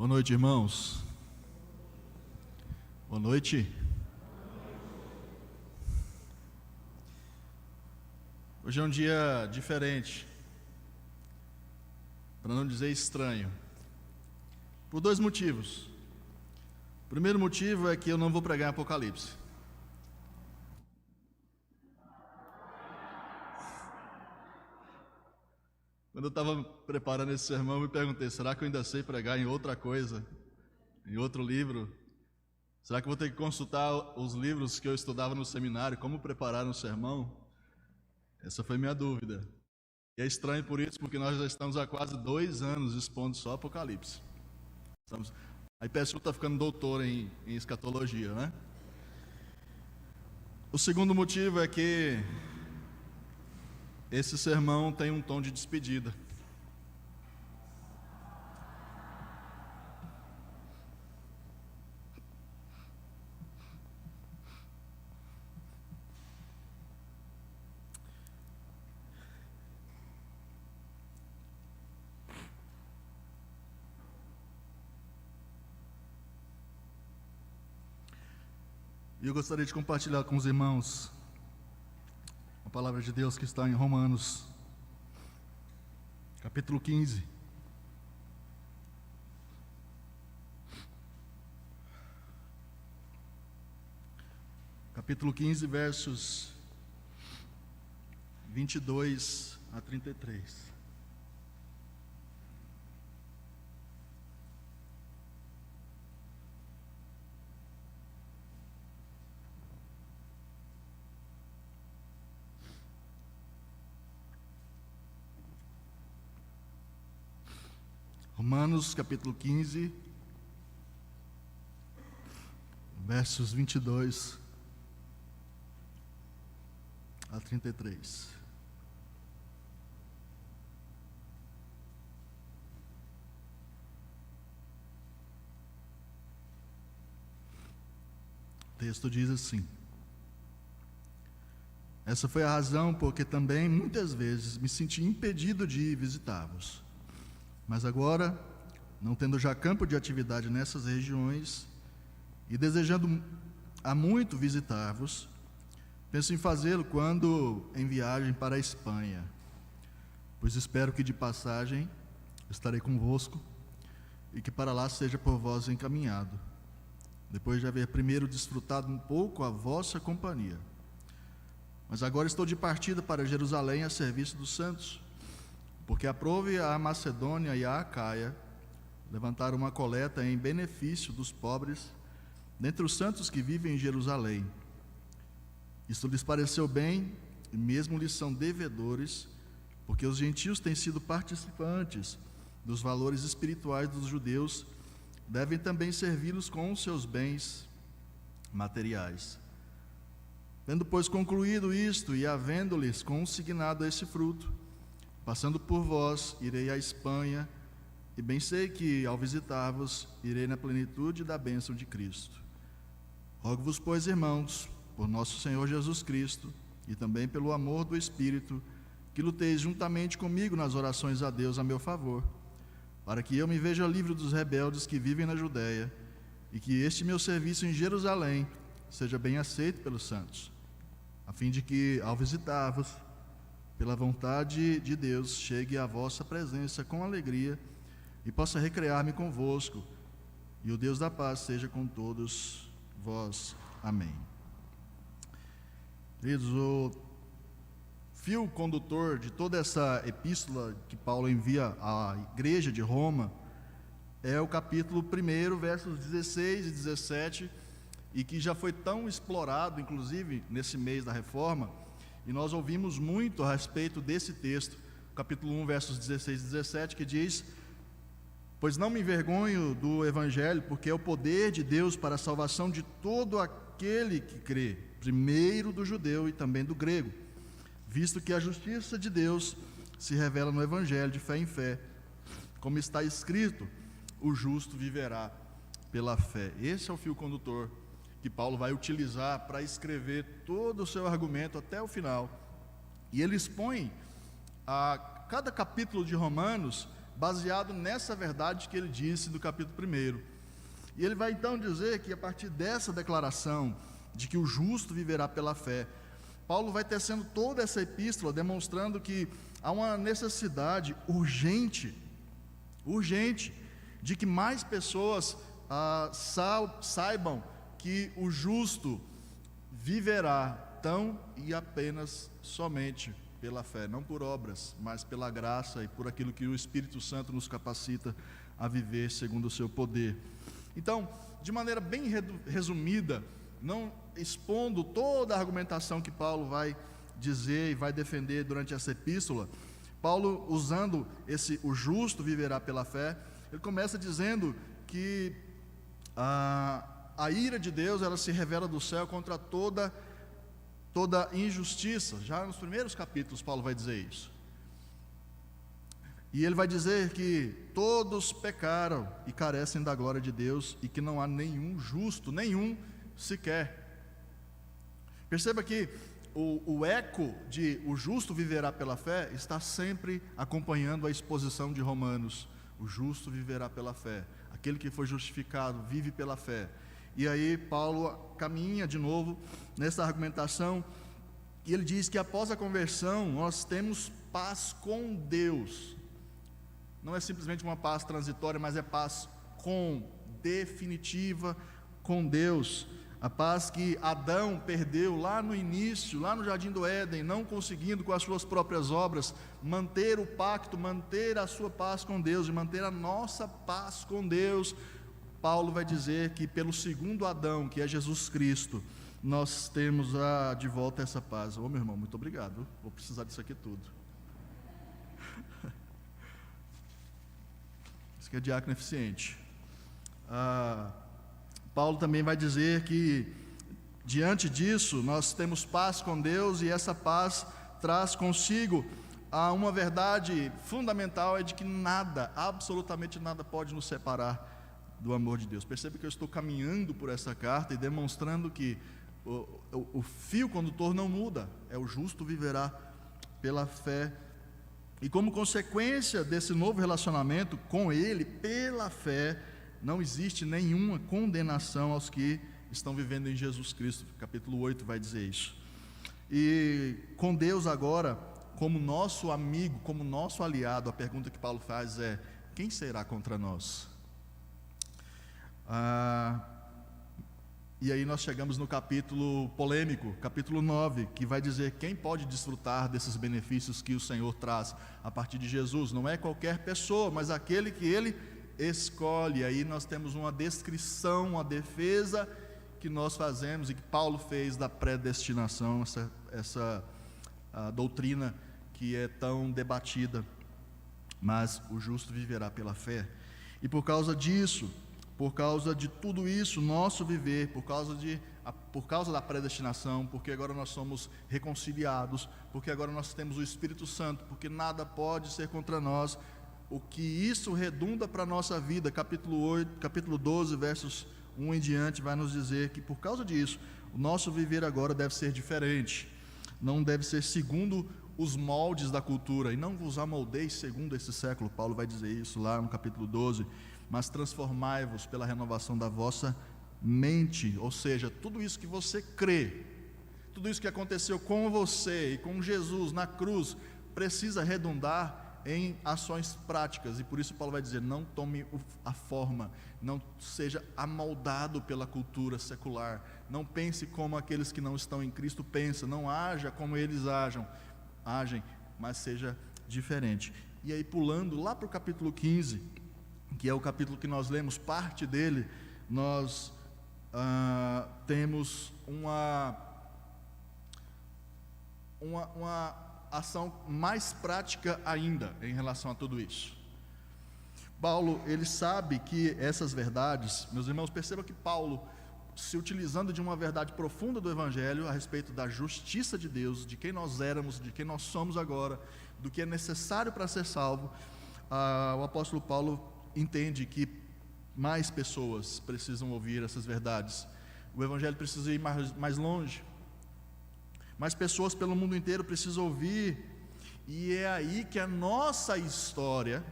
Boa noite, irmãos. Boa noite. Hoje é um dia diferente, para não dizer estranho, por dois motivos. O primeiro motivo é que eu não vou pregar Apocalipse. Quando eu estava preparando esse sermão, eu me perguntei, será que eu ainda sei pregar em outra coisa, em outro livro? Será que eu vou ter que consultar os livros que eu estudava no seminário, como preparar um sermão? Essa foi minha dúvida. E é estranho por isso, porque nós já estamos há quase 2 anos expondo só Apocalipse. Aí pessoa está ficando doutor em escatologia, né? O segundo motivo é que esse sermão tem um tom de despedida. E eu gostaria de compartilhar com os irmãos a palavra de Deus que está em Romanos, capítulo 15. Capítulo 15, versos 22 a 33. Romanos capítulo 15, versos 22 a 33. O texto diz assim: essa foi a razão porque também muitas vezes me senti impedido de ir visitá-vos. Mas agora, não tendo já campo de atividade nessas regiões e desejando há muito visitar-vos, penso em fazê-lo quando em viagem para a Espanha, pois espero que de passagem estarei convosco e que para lá seja por vós encaminhado, depois de haver primeiro desfrutado um pouco a vossa companhia. Mas agora estou de partida para Jerusalém a serviço dos santos, porque aprove a Macedônia e a Acaia levantar uma coleta em benefício dos pobres dentre os santos que vivem em Jerusalém. Isto lhes pareceu bem, e mesmo lhes são devedores, porque os gentios têm sido participantes dos valores espirituais dos judeus, devem também servi-los com os seus bens materiais. Tendo, pois, concluído isto, e havendo-lhes consignado esse fruto, passando por vós, irei à Espanha, e bem sei que, ao visitar-vos, irei na plenitude da bênção de Cristo. Rogo-vos, pois, irmãos, por nosso Senhor Jesus Cristo, e também pelo amor do Espírito, que luteis juntamente comigo nas orações a Deus a meu favor, para que eu me veja livre dos rebeldes que vivem na Judéia, e que este meu serviço em Jerusalém seja bem aceito pelos santos, a fim de que, ao visitar-vos, pela vontade de Deus, chegue à vossa presença com alegria e possa recrear-me convosco, e o Deus da paz seja com todos vós. Amém. Queridos, o fio condutor de toda essa epístola que Paulo envia à igreja de Roma é o capítulo 1, versos 16 e 17, e que já foi tão explorado, inclusive, nesse mês da Reforma. E nós ouvimos muito a respeito desse texto, capítulo 1, versos 16 e 17, que diz: pois não me envergonho do Evangelho, porque é o poder de Deus para a salvação de todo aquele que crê, primeiro do judeu e também do grego, visto que a justiça de Deus se revela no Evangelho de fé em fé, como está escrito, o justo viverá pela fé. Esse é o fio condutor que Paulo vai utilizar para escrever todo o seu argumento até o final. E ele expõe a cada capítulo de Romanos baseado nessa verdade que ele disse do capítulo 1. E ele vai então dizer que a partir dessa declaração de que o justo viverá pela fé, Paulo vai tecendo toda essa epístola demonstrando que há uma necessidade urgente de que mais pessoas saibam que o justo viverá tão e apenas somente pela fé, não por obras, mas pela graça e por aquilo que o Espírito Santo nos capacita a viver segundo o seu poder. Então, de maneira bem resumida, não expondo toda a argumentação que Paulo vai dizer e vai defender durante essa epístola, Paulo, usando o justo viverá pela fé, ele começa dizendo que a ira de Deus, ela se revela do céu contra toda injustiça. Já nos primeiros capítulos Paulo vai dizer isso. E ele vai dizer que todos pecaram e carecem da glória de Deus e que não há nenhum justo, nenhum sequer. Perceba que o eco de o justo viverá pela fé está sempre acompanhando a exposição de Romanos. O justo viverá pela fé. Aquele que foi justificado vive pela fé. E aí Paulo caminha de novo nessa argumentação e ele diz que após a conversão nós temos paz com Deus. Não é simplesmente uma paz transitória, mas é paz definitiva com Deus. A paz que Adão perdeu lá no início, lá no Jardim do Éden, não conseguindo com as suas próprias obras manter o pacto, manter a sua paz com Deus e manter a nossa paz com Deus. Paulo vai dizer que pelo segundo Adão, que é Jesus Cristo, nós temos de volta essa paz. Ô meu irmão, muito obrigado, vou precisar disso aqui tudo. Isso que é diácono eficiente. Paulo também vai dizer que diante disso nós temos paz com Deus, e essa paz traz consigo uma verdade fundamental, é de que nada, absolutamente nada pode nos separar do amor de Deus. Percebe que eu estou caminhando por essa carta e demonstrando que o fio condutor não muda, é o justo viverá pela fé. E como consequência desse novo relacionamento com Ele, pela fé, não existe nenhuma condenação aos que estão vivendo em Jesus Cristo. Capítulo 8 vai dizer isso. E com Deus agora, como nosso amigo, como nosso aliado, a pergunta que Paulo faz é: quem será contra nós? E aí nós chegamos no capítulo polêmico, capítulo 9, que vai dizer quem pode desfrutar desses benefícios que o Senhor traz a partir de Jesus. Não é qualquer pessoa, mas aquele que Ele escolhe. Aí nós temos uma descrição, uma defesa que nós fazemos e que Paulo fez da predestinação, essa doutrina que é tão debatida. Mas o justo viverá pela fé. E por causa disso, por causa de tudo isso, nosso viver, por causa da predestinação, porque agora nós somos reconciliados, porque agora nós temos o Espírito Santo, porque nada pode ser contra nós, o que isso redunda para a nossa vida. Capítulo 12, versos 1 em diante, vai nos dizer que por causa disso, o nosso viver agora deve ser diferente, não deve ser segundo os moldes da cultura, e não vos amoldeis segundo esse século. Paulo vai dizer isso lá no capítulo 12, mas transformai-vos pela renovação da vossa mente. Ou seja, tudo isso que você crê, tudo isso que aconteceu com você e com Jesus na cruz, precisa redundar em ações práticas. E por isso Paulo vai dizer: não tome a forma, não seja amoldado pela cultura secular, não pense como aqueles que não estão em Cristo pensam, não haja como eles agem, mas seja diferente. E aí, pulando lá para o capítulo 15, que é o capítulo que nós lemos parte dele, nós temos uma ação mais prática ainda em relação a tudo isso. Paulo, ele sabe que essas verdades, meus irmãos, perceba que Paulo, se utilizando de uma verdade profunda do Evangelho a respeito da justiça de Deus, de quem nós éramos, de quem nós somos agora, do que é necessário para ser salvo, o apóstolo Paulo entende que mais pessoas precisam ouvir essas verdades. O Evangelho precisa ir mais longe. Mais pessoas pelo mundo inteiro precisam ouvir. E é aí que a nossa história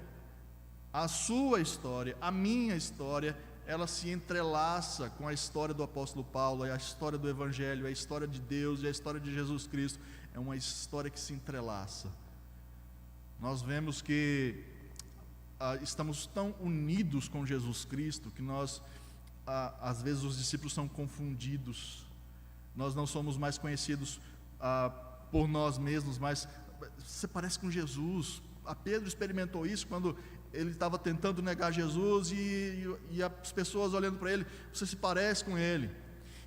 A sua história, a minha história, ela se entrelaça com a história do apóstolo Paulo, a história do Evangelho, a história de Deus e a história de Jesus Cristo. É uma história que se entrelaça. Nós vemos que estamos tão unidos com Jesus Cristo que nós, às vezes, os discípulos são confundidos. Nós não somos mais conhecidos por nós mesmos, mas você parece com Jesus. A Pedro experimentou isso quando ele estava tentando negar Jesus e as pessoas olhando para ele, você se parece com ele.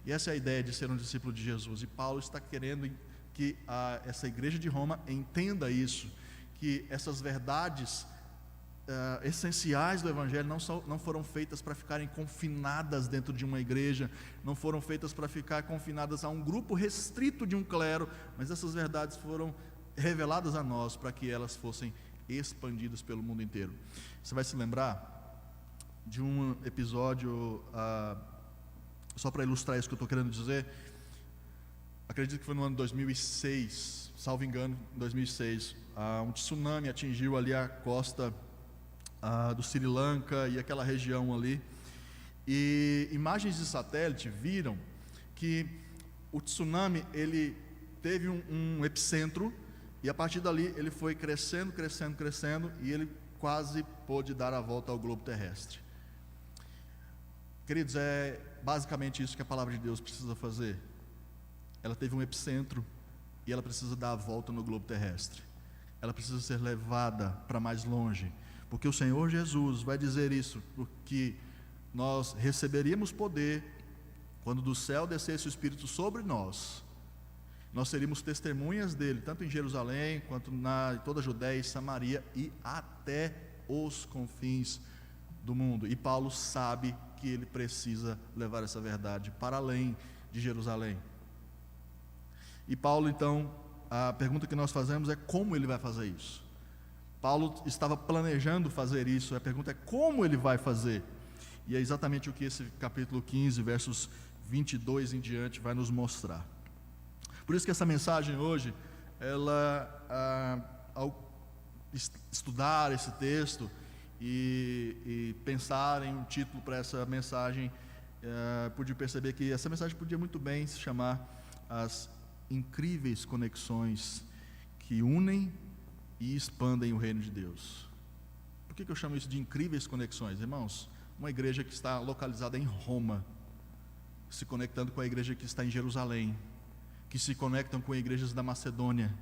E essa é a ideia de ser um discípulo de Jesus. E Paulo está querendo que essa igreja de Roma entenda isso, que essas verdades essenciais do Evangelho não foram feitas para ficarem confinadas dentro de uma igreja, não foram feitas para ficar confinadas a um grupo restrito de um clero, mas essas verdades foram reveladas a nós para que elas fossem expandidas pelo mundo inteiro. Você vai se lembrar de um episódio, só para ilustrar isso que eu estou querendo dizer. Acredito que foi no ano 2006, salvo engano, 2006, um tsunami atingiu ali a costa do Sri Lanka e aquela região ali, e imagens de satélite viram que o tsunami ele teve um epicentro, e a partir dali ele foi crescendo, crescendo, crescendo, e ele quase pôde dar a volta ao globo terrestre. Queridos, é basicamente isso que a palavra de Deus precisa fazer. Ela teve um epicentro e ela precisa dar a volta no globo terrestre. Ela precisa ser levada para mais longe, porque o Senhor Jesus vai dizer isso, porque nós receberíamos poder quando do céu descesse o Espírito sobre nós. Nós seríamos testemunhas dele, tanto em Jerusalém, quanto em toda a Judéia e Samaria, e até os confins do mundo. E Paulo sabe que ele precisa levar essa verdade para além de Jerusalém. E Paulo, então, a pergunta que nós fazemos é como ele vai fazer isso. Paulo estava planejando fazer isso, a pergunta é como ele vai fazer. E é exatamente o que esse capítulo 15, versos 22 em diante, vai nos mostrar. Por isso que essa mensagem hoje, ao estudar esse texto e pensar em um título para essa mensagem, pude perceber que essa mensagem podia muito bem se chamar As Incríveis Conexões que Unem e Expandem o Reino de Deus. Por que eu chamo isso de incríveis conexões? Irmãos, uma igreja que está localizada em Roma, se conectando com a igreja que está em Jerusalém, que se conectam com igrejas da Macedônia,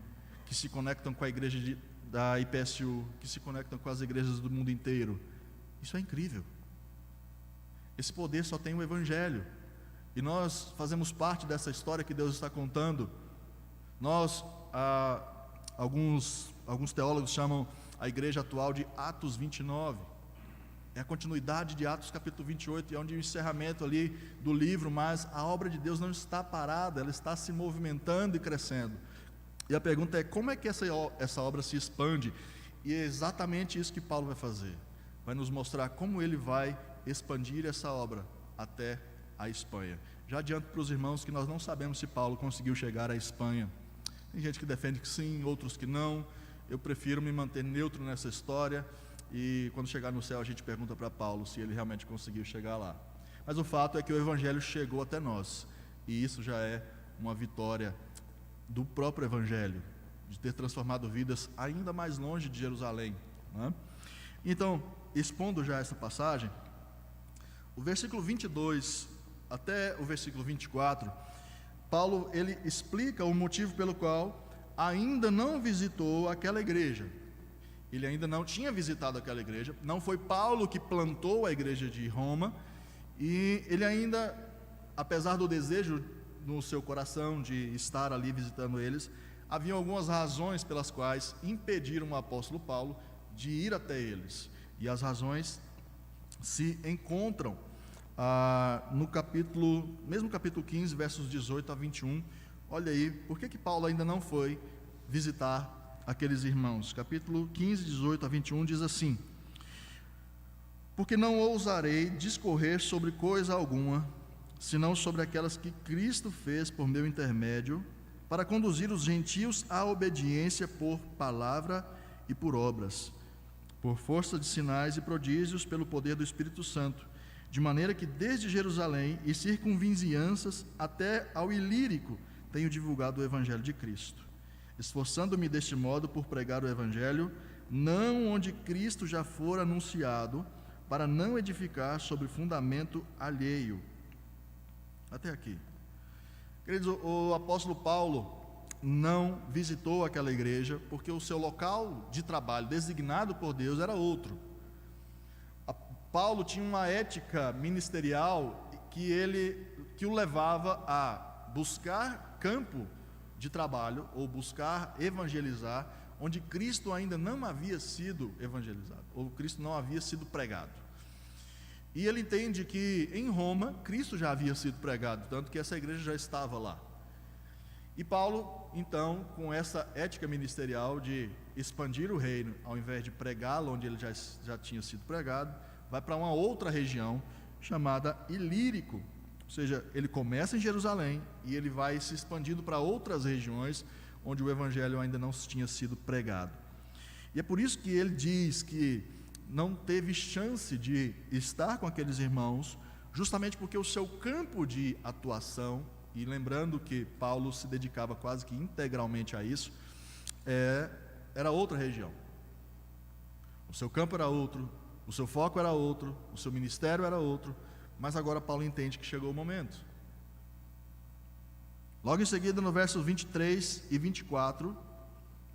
que se conectam com a igreja da IPSU, que se conectam com as igrejas do mundo inteiro. Isso é incrível. Esse poder só tem o Evangelho, e nós fazemos parte dessa história que Deus está contando. Nós, alguns teólogos chamam a igreja atual de Atos 29, é a continuidade de Atos capítulo 28, é onde o encerramento ali do livro, mas a obra de Deus não está parada, ela está se movimentando e crescendo. E a pergunta é, como é que essa obra se expande? E é exatamente isso que Paulo vai fazer. Vai nos mostrar como ele vai expandir essa obra até a Espanha. Já adianto para os irmãos que nós não sabemos se Paulo conseguiu chegar à Espanha. Tem gente que defende que sim, outros que não. Eu prefiro me manter neutro nessa história, e quando chegar no céu a gente pergunta para Paulo se ele realmente conseguiu chegar lá. Mas o fato é que o Evangelho chegou até nós, e isso já é uma vitória do próprio Evangelho, de ter transformado vidas ainda mais longe de Jerusalém, né? Então, expondo já essa passagem, o versículo 22 até o versículo 24, Paulo ele explica o motivo pelo qual ainda não visitou aquela igreja. Ele ainda não tinha visitado aquela igreja, não foi Paulo que plantou a igreja de Roma, e ele ainda, apesar do desejo no seu coração de estar ali visitando eles, havia algumas razões pelas quais impediram o apóstolo Paulo de ir até eles, e as razões se encontram no mesmo capítulo 15, versos 18 a 21, olha aí, por que Paulo ainda não foi visitar aqueles irmãos? Capítulo 15, 18 a 21 diz assim: porque não ousarei discorrer sobre coisa alguma, senão sobre aquelas que Cristo fez por meu intermédio, para conduzir os gentios à obediência por palavra e por obras, por força de sinais e prodígios pelo poder do Espírito Santo, de maneira que desde Jerusalém e circunvizinhanças até ao Ilírico tenho divulgado o Evangelho de Cristo, esforçando-me deste modo por pregar o Evangelho, não onde Cristo já for anunciado, para não edificar sobre fundamento alheio. Até aqui. Queridos, o apóstolo Paulo não visitou aquela igreja porque o seu local de trabalho designado por Deus era outro. Paulo tinha uma ética ministerial que o levava a buscar campo de trabalho ou buscar evangelizar onde Cristo ainda não havia sido evangelizado, ou Cristo não havia sido pregado. E ele entende que em Roma Cristo já havia sido pregado, tanto que essa igreja já estava lá. E Paulo, então, com essa ética ministerial de expandir o reino, ao invés de pregá-lo onde ele já tinha sido pregado, vai para uma outra região chamada Ilírico. Ou seja, ele começa em Jerusalém e ele vai se expandindo para outras regiões onde o evangelho ainda não tinha sido pregado. E é por isso que ele diz que não teve chance de estar com aqueles irmãos, justamente porque o seu campo de atuação, e lembrando que Paulo se dedicava quase que integralmente a isso, era outra região. O seu campo era outro, o seu foco era outro, o seu ministério era outro, mas agora Paulo entende que chegou o momento. Logo em seguida, no versos 23 e 24,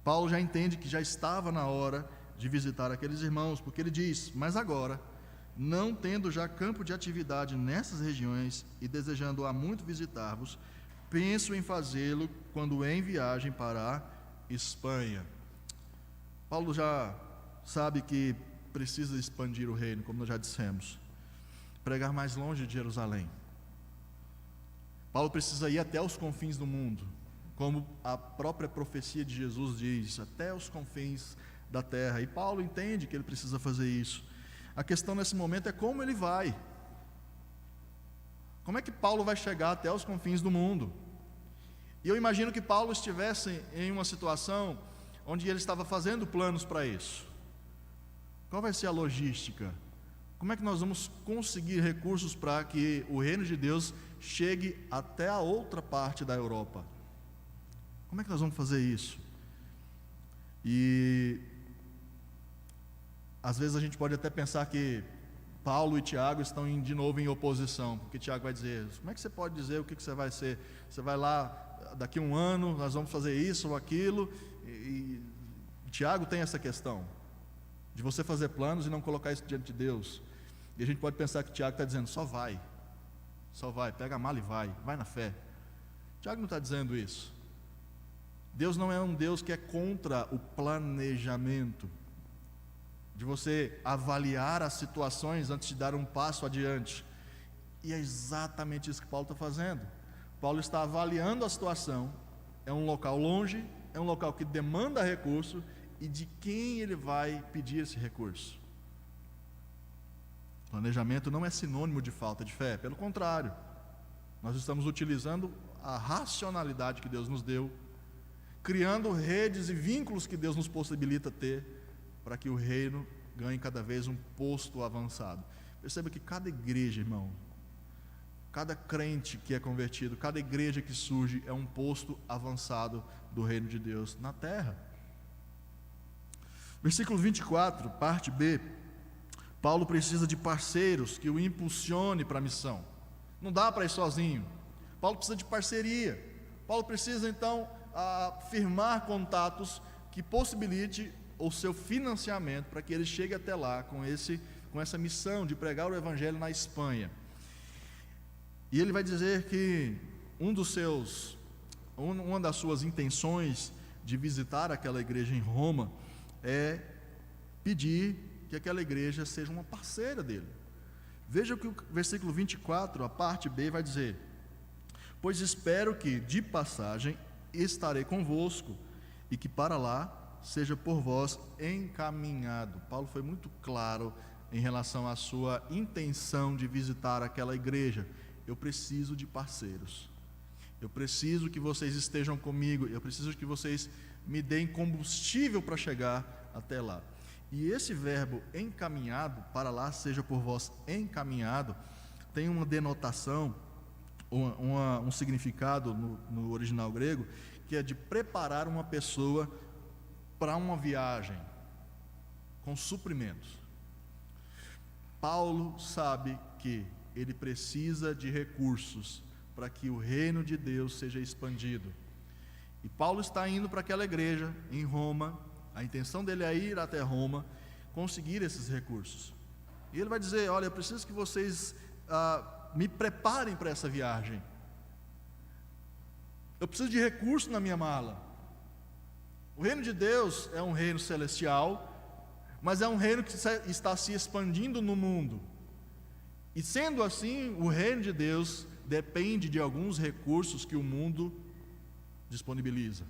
Paulo já entende que já estava na hora de visitar aqueles irmãos, porque ele diz: mas agora, não tendo já campo de atividade nessas regiões e desejando há muito visitar-vos, penso em fazê-lo quando em viagem para a Espanha. Paulo já sabe que precisa expandir o reino, como nós já dissemos, pregar mais longe de Jerusalém. Paulo precisa ir até os confins do mundo, como a própria profecia de Jesus diz, até os confins da terra. E Paulo entende que ele precisa fazer isso. A questão nesse momento é como ele vai. Como é que Paulo vai chegar até os confins do mundo? E eu imagino que Paulo estivesse em uma situação onde ele estava fazendo planos para isso. Qual vai ser a logística? Como é que nós vamos conseguir recursos para que o reino de Deus chegue até a outra parte da Europa? Como é que nós vamos fazer isso? E às vezes a gente pode até pensar que Paulo e Tiago estão de novo em oposição, porque Tiago vai dizer: como é que você pode dizer o que você vai ser? Você vai lá, daqui a um ano, nós vamos fazer isso ou aquilo. E Tiago tem essa questão de você fazer planos e não colocar isso diante de Deus. E a gente pode pensar que Tiago está dizendo: só vai, pega a mala e vai na fé. Tiago não está dizendo isso. Deus não é um Deus que é contra o planejamento, de você avaliar as situações antes de dar um passo adiante. E é exatamente isso que Paulo está fazendo. Paulo está avaliando a situação. É um local longe, é um local que demanda recurso, e de quem ele vai pedir esse recurso. Planejamento não é sinônimo de falta de fé, pelo contrário, nós estamos utilizando a racionalidade que Deus nos deu, criando redes e vínculos que Deus nos possibilita ter, para que o reino ganhe cada vez um posto avançado. Perceba que cada igreja, irmão, cada crente que é convertido, cada igreja que surge é um posto avançado do reino de Deus na terra. Versículo 24, parte B. Paulo precisa de parceiros que o impulsione para a missão. Não dá para ir sozinho. Paulo precisa de parceria. Paulo precisa então firmar contatos que possibilite o seu financiamento para que ele chegue até lá com essa missão de pregar o evangelho na Espanha. E ele vai dizer que uma das suas intenções de visitar aquela igreja em Roma é pedir que aquela igreja seja uma parceira dele. Veja o que o versículo 24, a parte B, vai dizer: pois espero que de passagem estarei convosco e que para lá seja por vós encaminhado. Paulo foi muito claro em relação à sua intenção de visitar aquela igreja. Eu preciso de parceiros, eu preciso que vocês estejam comigo, eu preciso que vocês me deem combustível para chegar até lá. E esse verbo encaminhado, para lá seja por vós encaminhado, tem uma denotação, um significado no original grego, que é de preparar uma pessoa para uma viagem com suprimentos. Paulo sabe que ele precisa de recursos para que o reino de Deus seja expandido. E Paulo está indo para aquela igreja em Roma. A intenção dele é ir até Roma, conseguir esses recursos. E ele vai dizer: olha, eu preciso que vocês me preparem para essa viagem. Eu preciso de recursos na minha mala. O reino de Deus é um reino celestial, mas é um reino que está se expandindo no mundo. E sendo assim, o reino de Deus depende de alguns recursos que o mundo disponibiliza.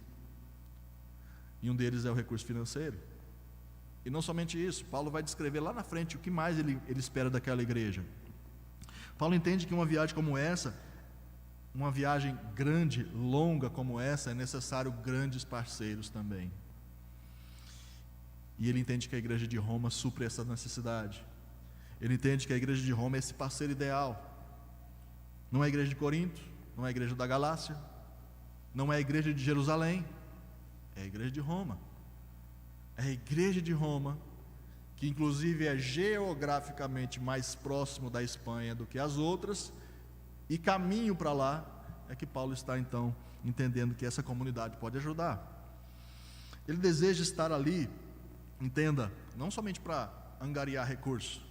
E um deles é o recurso financeiro. E não somente isso, Paulo vai descrever lá na frente o que mais ele espera daquela igreja. Paulo entende que uma viagem como essa, uma viagem grande, longa como essa, é necessário grandes parceiros também. E ele entende que a igreja de Roma supre essa necessidade. Ele entende que a igreja de Roma é esse parceiro ideal. Não é a igreja de Corinto, não é a igreja da Galácia, não é a igreja de Jerusalém, é a igreja de Roma. É a igreja de Roma, que inclusive é geograficamente mais próximo da Espanha do que as outras, e caminho para lá é que Paulo está então entendendo que essa comunidade pode ajudar. Ele deseja estar ali, entenda, não somente para angariar recursos.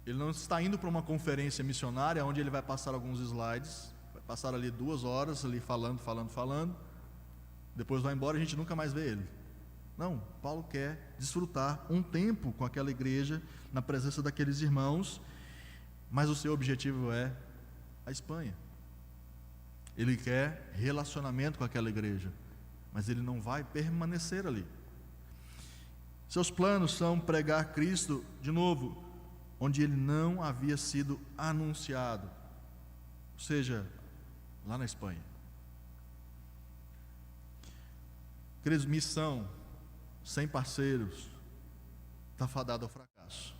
Ele não está indo para uma conferência missionária onde ele vai passar alguns slides, vai passar ali 2 horas ali falando, depois vai embora e a gente nunca mais vê ele. Não, Paulo quer desfrutar um tempo com aquela igreja, na presença daqueles irmãos, mas o seu objetivo é a Espanha. Ele quer relacionamento com aquela igreja, mas ele não vai permanecer ali. Seus planos são pregar Cristo, de novo, onde ele não havia sido anunciado, ou seja, lá na Espanha. Queridos, missão sem parceiros está fadada ao fracasso.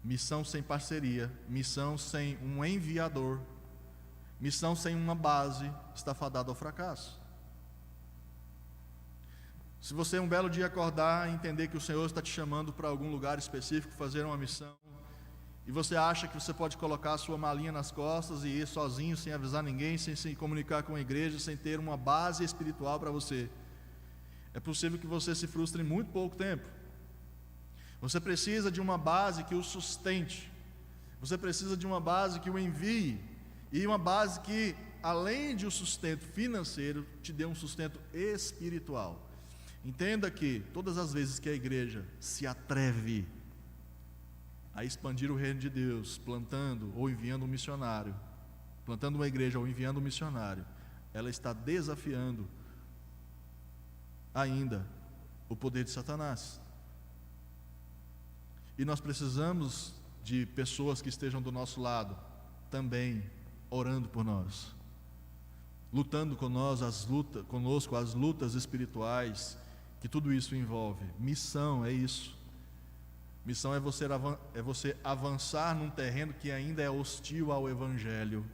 Missão sem parceria, missão sem um enviador, missão sem uma base, está fadada ao fracasso. Se você um belo dia acordar e entender que o Senhor está te chamando para algum lugar específico, fazer uma missão, e você acha que você pode colocar a sua malinha nas costas e ir sozinho, sem avisar ninguém, sem se comunicar com a igreja, sem ter uma base espiritual para você, é possível que você se frustre em muito pouco tempo. Você precisa de uma base que o sustente, você precisa de uma base que o envie, e uma base que, além de um sustento financeiro, te dê um sustento espiritual. Entenda que todas as vezes que a igreja se atreve a expandir o reino de Deus, plantando ou enviando um missionário, plantando uma igreja ou enviando um missionário, ela está desafiando ainda o poder de Satanás. E nós precisamos de pessoas que estejam do nosso lado, também orando por nós, lutando conosco as lutas espirituais que tudo isso envolve. Missão é isso. Missão é você avançar num terreno que ainda é hostil ao Evangelho.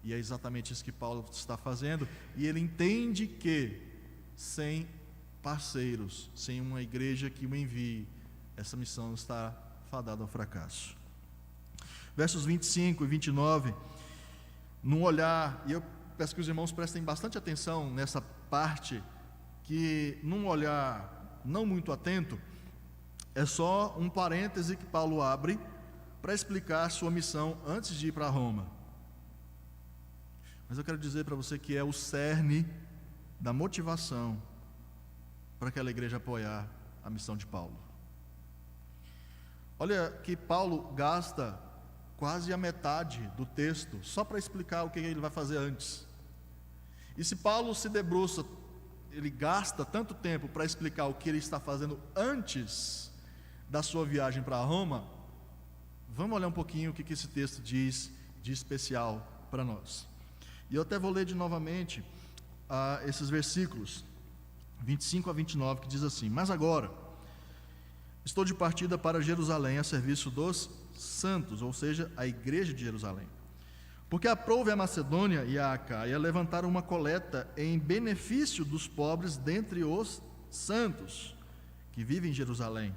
E é exatamente isso que Paulo está fazendo. E ele entende que sem parceiros, sem uma igreja que o envie, essa missão está fadada ao fracasso. Versos 25 e 29, num olhar, e eu peço que os irmãos prestem bastante atenção nessa parte, que num olhar não muito atento, é só um parêntese que Paulo abre para explicar sua missão antes de ir para Roma. Mas eu quero dizer para você que é o cerne da motivação para aquela igreja apoiar a missão de Paulo. Olha que Paulo gasta quase a metade do texto só para explicar o que ele vai fazer antes. E se Paulo se debruça, ele gasta tanto tempo para explicar o que ele está fazendo antes da sua viagem para Roma, vamos olhar um pouquinho o que esse texto diz de especial para nós. E eu até vou ler novamente esses versículos 25 a 29, que diz assim: mas agora, estou de partida para Jerusalém a serviço dos santos, ou seja, a igreja de Jerusalém. Porque aprouve a Macedônia e a Acaia levantar uma coleta em benefício dos pobres dentre os santos que vivem em Jerusalém.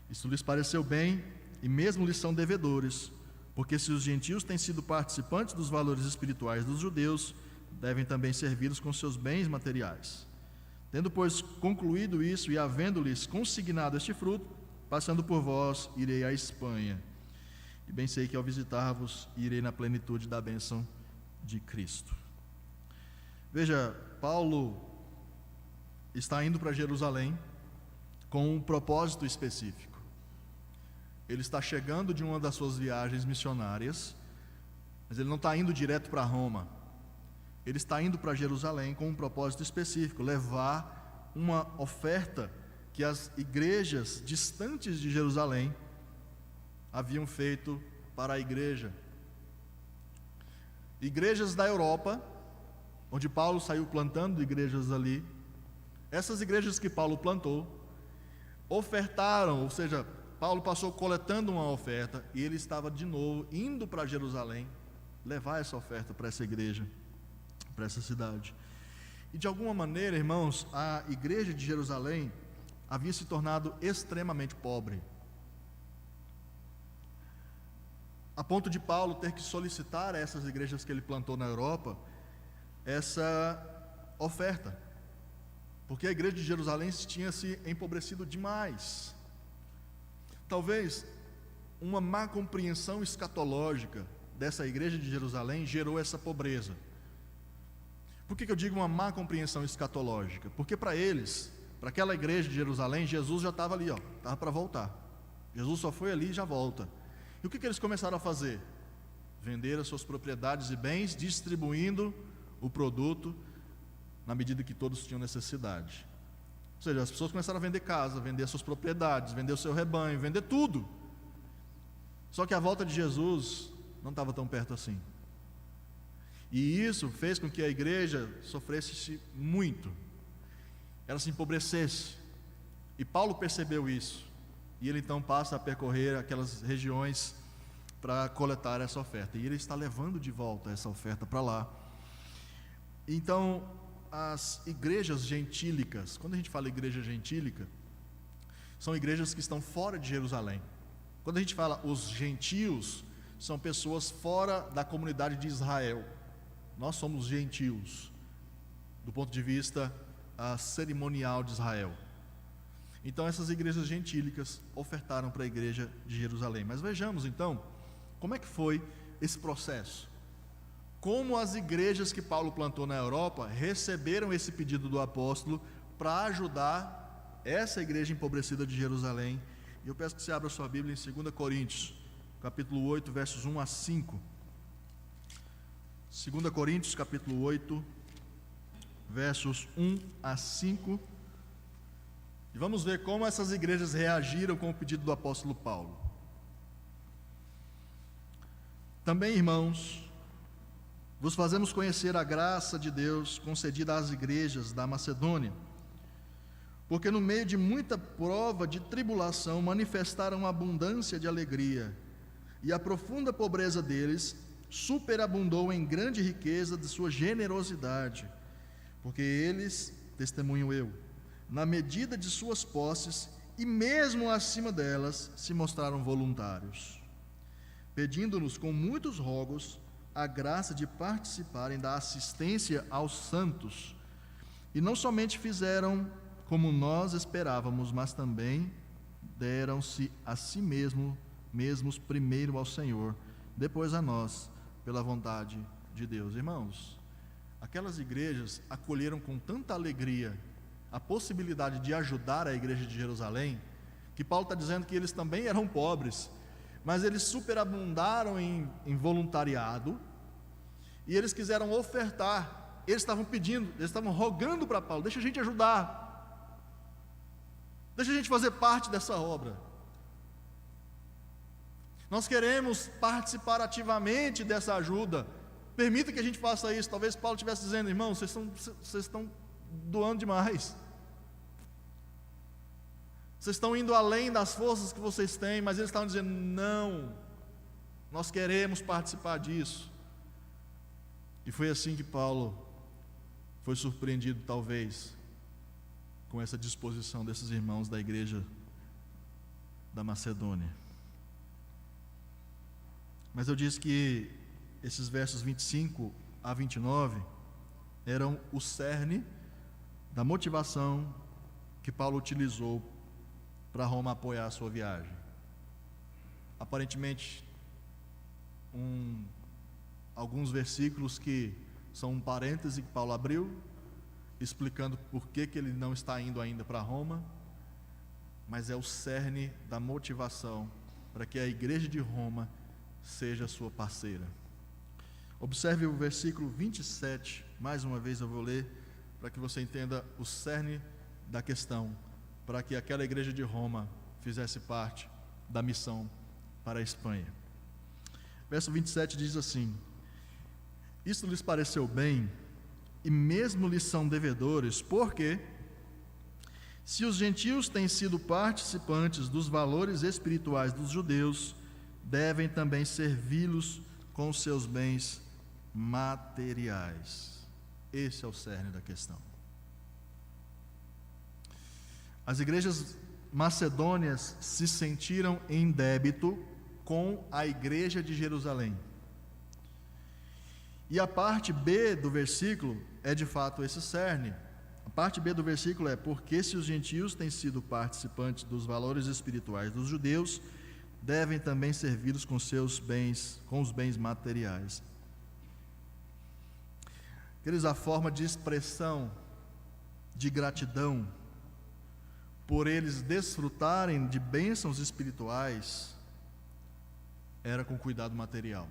Isso lhes pareceu bem e mesmo lhes são devedores, porque se os gentios têm sido participantes dos valores espirituais dos judeus, devem também servi-los com seus bens materiais. Tendo, pois, concluído isso e havendo-lhes consignado este fruto, passando por vós, irei à Espanha. E bem sei que ao visitar-vos, irei na plenitude da bênção de Cristo. Veja, Paulo está indo para Jerusalém com um propósito específico. Ele está chegando de uma das suas viagens missionárias, mas ele não está indo direto para Roma. Ele está indo para Jerusalém com um propósito específico, levar uma oferta que as igrejas distantes de Jerusalém haviam feito para a igreja. Igrejas da Europa, onde Paulo saiu plantando igrejas ali, essas igrejas que Paulo plantou, ofertaram, ou seja, Paulo passou coletando uma oferta e ele estava de novo indo para Jerusalém, levar essa oferta para essa igreja, para essa cidade. E de alguma maneira, irmãos, a igreja de Jerusalém havia se tornado extremamente pobre, a ponto de Paulo ter que solicitar a essas igrejas que ele plantou na Europa essa oferta, porque a igreja de Jerusalém tinha se empobrecido demais. Talvez uma má compreensão escatológica dessa igreja de Jerusalém gerou essa pobreza. Por que eu digo uma má compreensão escatológica? Porque para eles, para aquela igreja de Jerusalém, Jesus já estava ali, estava para voltar. Jesus só foi ali e já volta. E o que eles começaram a fazer? Vender as suas propriedades e bens, distribuindo o produto na medida que todos tinham necessidade. Ou seja, as pessoas começaram a vender casa, vender as suas propriedades, vender o seu rebanho, vender tudo. Só que a volta de Jesus não estava tão perto assim. E isso fez com que a igreja sofresse muito, ela se empobrecesse. E Paulo percebeu isso. E ele então passa a percorrer aquelas regiões para coletar essa oferta. E ele está levando de volta essa oferta para lá. Então, as igrejas gentílicas, quando a gente fala igreja gentílica, são igrejas que estão fora de Jerusalém. Quando a gente fala os gentios, são pessoas fora da comunidade de Israel. Nós somos gentios, do ponto de vista cerimonial de Israel. Então essas igrejas gentílicas ofertaram para a igreja de Jerusalém. Mas vejamos então, como é que foi esse processo? Como as igrejas que Paulo plantou na Europa receberam esse pedido do apóstolo para ajudar essa igreja empobrecida de Jerusalém. E eu peço que você abra sua Bíblia em 2 Coríntios, capítulo 8, versos 1 a 5. 2 Coríntios, capítulo 8, versos 1 a 5. E vamos ver como essas igrejas reagiram com o pedido do apóstolo Paulo. Também, irmãos, vos fazemos conhecer a graça de Deus concedida às igrejas da Macedônia, porque no meio de muita prova de tribulação manifestaram abundância de alegria, e a profunda pobreza deles superabundou em grande riqueza de sua generosidade, porque eles, testemunho eu, na medida de suas posses e mesmo acima delas, se mostraram voluntários, pedindo-nos com muitos rogos a graça de participarem da assistência aos santos. E não somente fizeram como nós esperávamos, mas também deram-se a si mesmos primeiro ao Senhor, depois a nós, pela vontade de Deus. Irmãos, aquelas igrejas acolheram com tanta alegria a possibilidade de ajudar a igreja de Jerusalém, que Paulo está dizendo que eles também eram pobres, mas eles superabundaram em voluntariado, e eles quiseram ofertar. Eles estavam pedindo, eles estavam rogando para Paulo: deixa a gente ajudar, deixa a gente fazer parte dessa obra, nós queremos participar ativamente dessa ajuda, permita que a gente faça isso. Talvez Paulo estivesse dizendo: irmãos, vocês estão doando demais, Vocês estão indo além das forças que vocês têm, mas eles estavam dizendo: não, nós queremos participar disso. E foi assim que Paulo foi surpreendido, talvez, com essa disposição desses irmãos da igreja da Macedônia. Mas eu disse que esses versos 25 a 29 eram o cerne da motivação que Paulo utilizou para Roma apoiar a sua viagem. Aparentemente, alguns versículos que são um parêntese que Paulo abriu, explicando por que ele não está indo ainda para Roma, mas é o cerne da motivação para que a igreja de Roma seja sua parceira. Observe o versículo 27, mais uma vez eu vou ler, para que você entenda o cerne da questão, para que aquela igreja de Roma fizesse parte da missão para a Espanha. Verso 27 diz assim: isto lhes pareceu bem, e mesmo lhes são devedores, porque se os gentios têm sido participantes dos valores espirituais dos judeus, devem também servi-los com os seus bens materiais. Esse é o cerne da questão. As igrejas macedônias se sentiram em débito com a igreja de Jerusalém. E a parte B do versículo é de fato esse cerne. A parte B do versículo é: porque se os gentios têm sido participantes dos valores espirituais dos judeus, devem também servi-los com seus bens, com os bens materiais. Queridos, a forma de expressão de gratidão por eles desfrutarem de bênçãos espirituais era com cuidado material.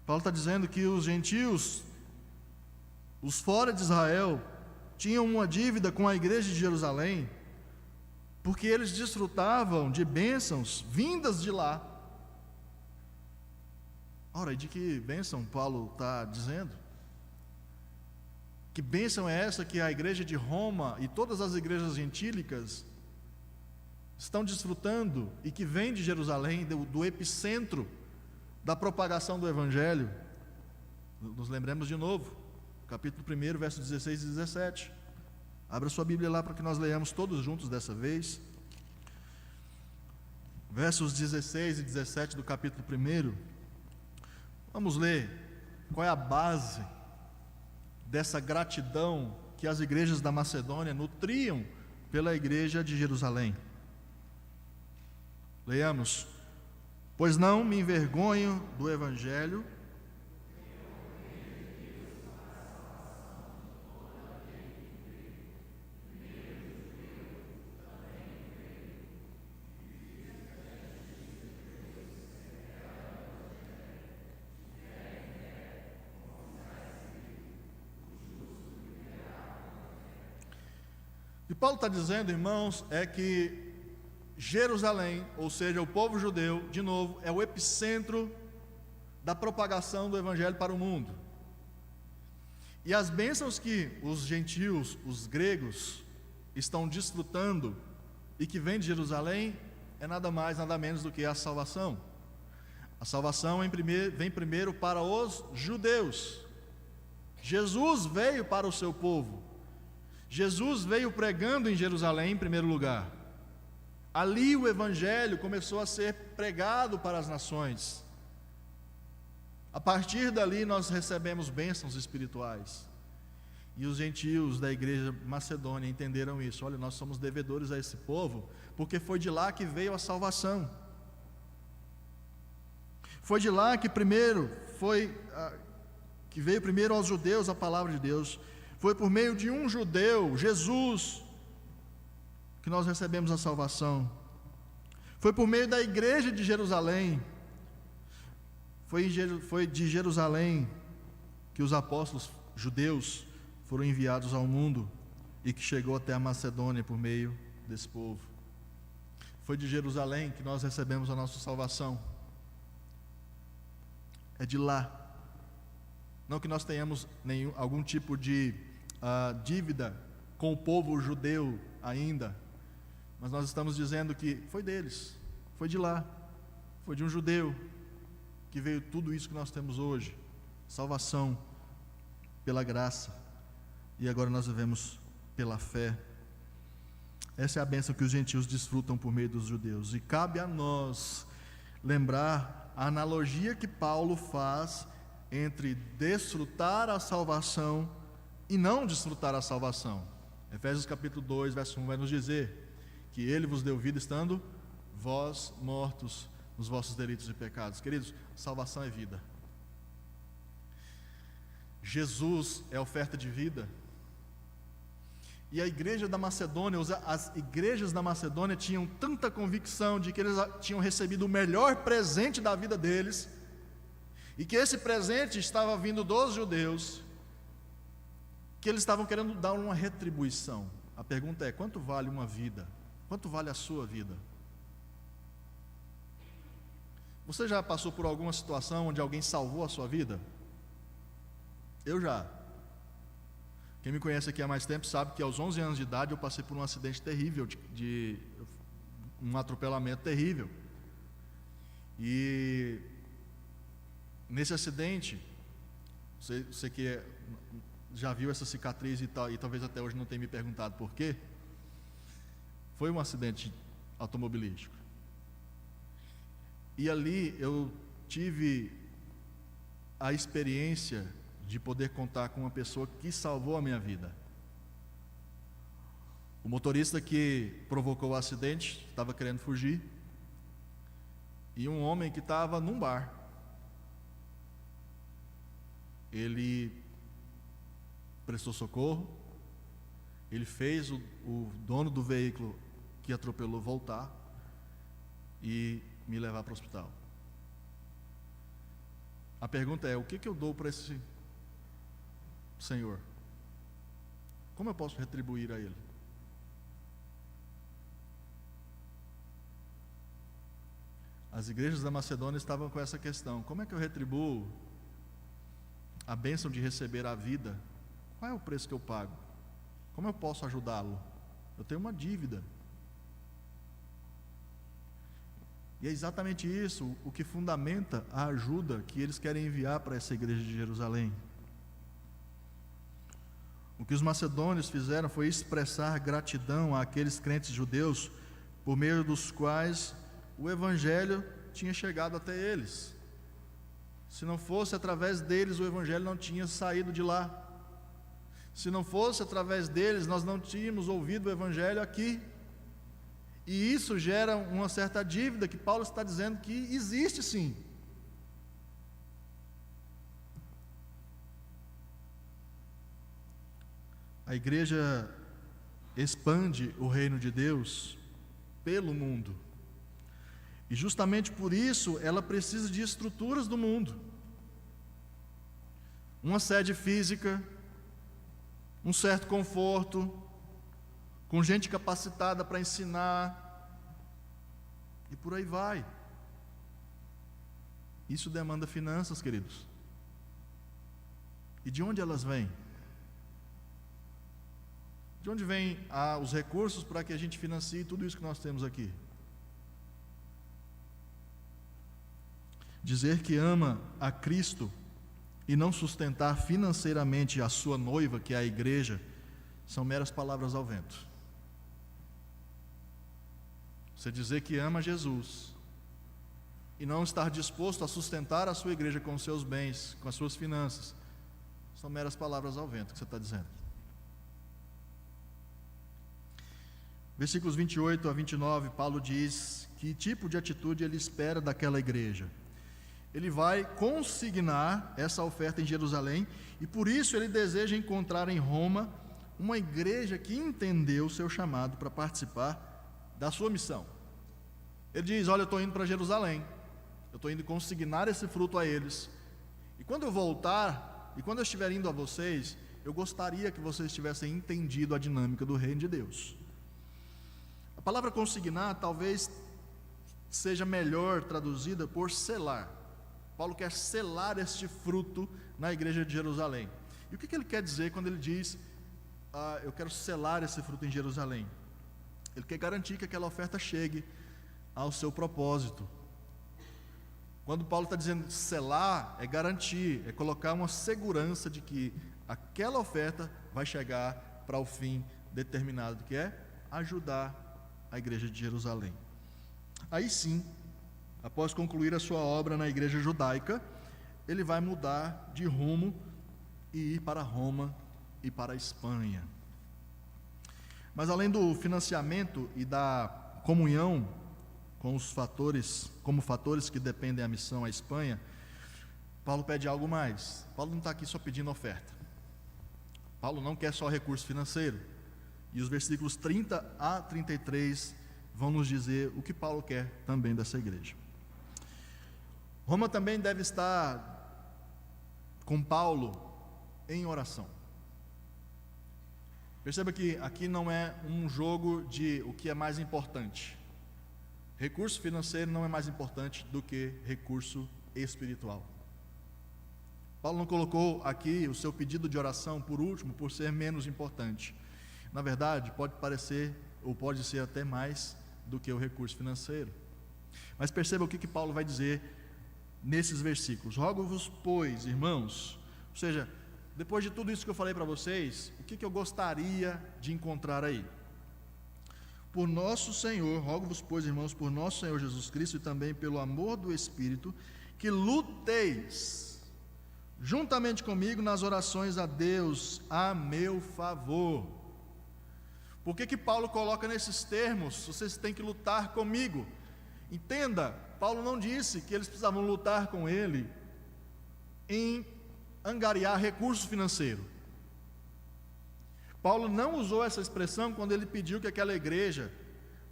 Paulo está dizendo que os gentios, os fora de Israel, tinham uma dívida com a igreja de Jerusalém, porque eles desfrutavam de bênçãos vindas de lá. Ora, e de que bênção Paulo está dizendo? Que bênção é essa que a igreja de Roma e todas as igrejas gentílicas estão desfrutando e que vem de Jerusalém, do epicentro da propagação do Evangelho? Nos lembremos de novo, capítulo 1, versos 16 e 17. Abra sua Bíblia lá para que nós leiamos todos juntos dessa vez. Versos 16 e 17 do capítulo 1. Vamos ler qual é a base dessa gratidão que as igrejas da Macedônia nutriam pela igreja de Jerusalém. Leiamos: pois não me envergonho do Evangelho, e Paulo está dizendo, irmãos, é que Jerusalém, ou seja, o povo judeu, de novo, é o epicentro da propagação do Evangelho para o mundo. E as bênçãos que os gentios, os gregos, estão desfrutando e que vem de Jerusalém, é nada mais, nada menos do que a salvação. A salvação vem primeiro para os judeus. Jesus veio para o seu povo. Jesus veio pregando em Jerusalém em primeiro lugar. Ali o Evangelho começou a ser pregado para as nações. A partir dali nós recebemos bênçãos espirituais. E os gentios da igreja macedônia entenderam isso. Olha, nós somos devedores a esse povo, porque foi de lá que veio a salvação. Foi de lá que que veio primeiro aos judeus a palavra de Deus. Foi por meio de um judeu, Jesus, que nós recebemos a salvação. Foi por meio da igreja de Jerusalém. Foi de Jerusalém que os apóstolos judeus foram enviados ao mundo e que chegou até a Macedônia por meio desse povo. Foi de Jerusalém que nós recebemos a nossa salvação. É de lá. Não que nós tenhamos algum tipo de dívida com o povo judeu ainda, mas nós estamos dizendo que foi deles, foi de lá, foi de um judeu que veio tudo isso que nós temos hoje, salvação pela graça, e agora nós vivemos pela fé. Essa é a bênção que os gentios desfrutam por meio dos judeus, e cabe a nós lembrar a analogia que Paulo faz entre desfrutar a salvação e não desfrutar a salvação. Efésios capítulo 2, verso 1 vai nos dizer que Ele vos deu vida estando vós mortos nos vossos delitos e pecados. Queridos, salvação é vida. Jesus é oferta de vida. E a igreja da Macedônia, as igrejas da Macedônia tinham tanta convicção de que eles tinham recebido o melhor presente da vida deles, e que esse presente estava vindo dos judeus, que eles estavam querendo dar uma retribuição. A pergunta é: quanto vale uma vida? Quanto vale a sua vida? Você já passou por alguma situação onde alguém salvou a sua vida? Eu já. Quem me conhece aqui há mais tempo sabe que aos 11 anos de idade eu passei por um acidente terrível, de um atropelamento terrível. E nesse acidente, você que já viu essa cicatriz e talvez até hoje não tenha me perguntado por quê, foi um acidente automobilístico. E ali eu tive a experiência de poder contar com uma pessoa que salvou a minha vida. O motorista que provocou o acidente estava querendo fugir, e um homem que estava num bar, ele prestou socorro, ele fez o dono do veículo que atropelou voltar e me levar para o hospital. A pergunta é: o que eu dou para esse Senhor? Como eu posso retribuir a Ele? As igrejas da Macedônia estavam com essa questão: como é que eu retribuo a bênção de receber a vida? Qual é o preço que eu pago? Como eu posso ajudá-lo? Eu tenho uma dívida. E é exatamente isso o que fundamenta a ajuda que eles querem enviar para essa igreja de Jerusalém. O que os macedônios fizeram foi expressar gratidão àqueles crentes judeus por meio dos quais o evangelho tinha chegado até eles. Se não fosse através deles, o evangelho não tinha saído de lá. Se não fosse através deles, nós não tínhamos ouvido o evangelho aqui. E isso gera uma certa dívida que Paulo está dizendo que existe sim. A igreja expande o reino de Deus pelo mundo. E justamente por isso ela precisa de estruturas do mundo. Uma sede física, um certo conforto, com gente capacitada para ensinar, e por aí vai. Isso demanda finanças, queridos. E de onde elas vêm? De onde vêm os recursos para que a gente financie tudo isso que nós temos aqui? Dizer que ama a Cristo e não sustentar financeiramente a sua noiva, que é a igreja, são meras palavras ao vento. Você dizer que ama Jesus e não estar disposto a sustentar a sua igreja com os seus bens, com as suas finanças, são meras palavras ao vento que você está dizendo. Versículos 28 a 29, Paulo diz que tipo de atitude ele espera daquela igreja. Ele vai consignar essa oferta em Jerusalém, e por isso ele deseja encontrar em Roma uma igreja que entendeu o seu chamado para participar da sua missão. Ele diz: olha, eu estou indo para Jerusalém, eu estou indo consignar esse fruto a eles, e quando eu voltar, e quando eu estiver indo a vocês, eu gostaria que vocês tivessem entendido a dinâmica do reino de Deus. A palavra consignar talvez seja melhor traduzida por selar. Paulo quer selar este fruto na igreja de Jerusalém. E o que ele quer dizer quando ele diz eu quero selar esse fruto em Jerusalém. Ele quer garantir que aquela oferta chegue ao seu propósito. Quando Paulo está dizendo selar, é garantir, é colocar uma segurança de que aquela oferta vai chegar para o fim determinado, que é ajudar a igreja de Jerusalém. Aí sim, após concluir a sua obra na igreja judaica, ele vai mudar de rumo e ir para Roma e para a Espanha. Mas além do financiamento e da comunhão com os fatores, como fatores que dependem da missão à Espanha, Paulo pede algo mais. Paulo não está aqui só pedindo oferta. Paulo não quer só recurso financeiro. E os versículos 30 a 33 vão nos dizer o que Paulo quer também dessa igreja. Roma também deve estar com Paulo em oração. Perceba que aqui não é um jogo de o que é mais importante. Recurso financeiro não é mais importante do que recurso espiritual. Paulo não colocou aqui o seu pedido de oração por último, por ser menos importante. Na verdade, pode parecer, ou pode ser até mais do que o recurso financeiro. Mas perceba o que Paulo vai dizer nesses versículos. Rogo-vos, pois, irmãos, ou seja, depois de tudo isso que eu falei para vocês, o que eu gostaria de encontrar aí? Por nosso Senhor, rogo-vos, pois, irmãos, por nosso Senhor Jesus Cristo e também pelo amor do Espírito, que luteis juntamente comigo nas orações a Deus a meu favor. Por que Paulo coloca nesses termos? Vocês têm que lutar comigo. Entenda, Paulo não disse que eles precisavam lutar com ele em angariar recurso financeiro. Paulo não usou essa expressão quando ele pediu que aquela igreja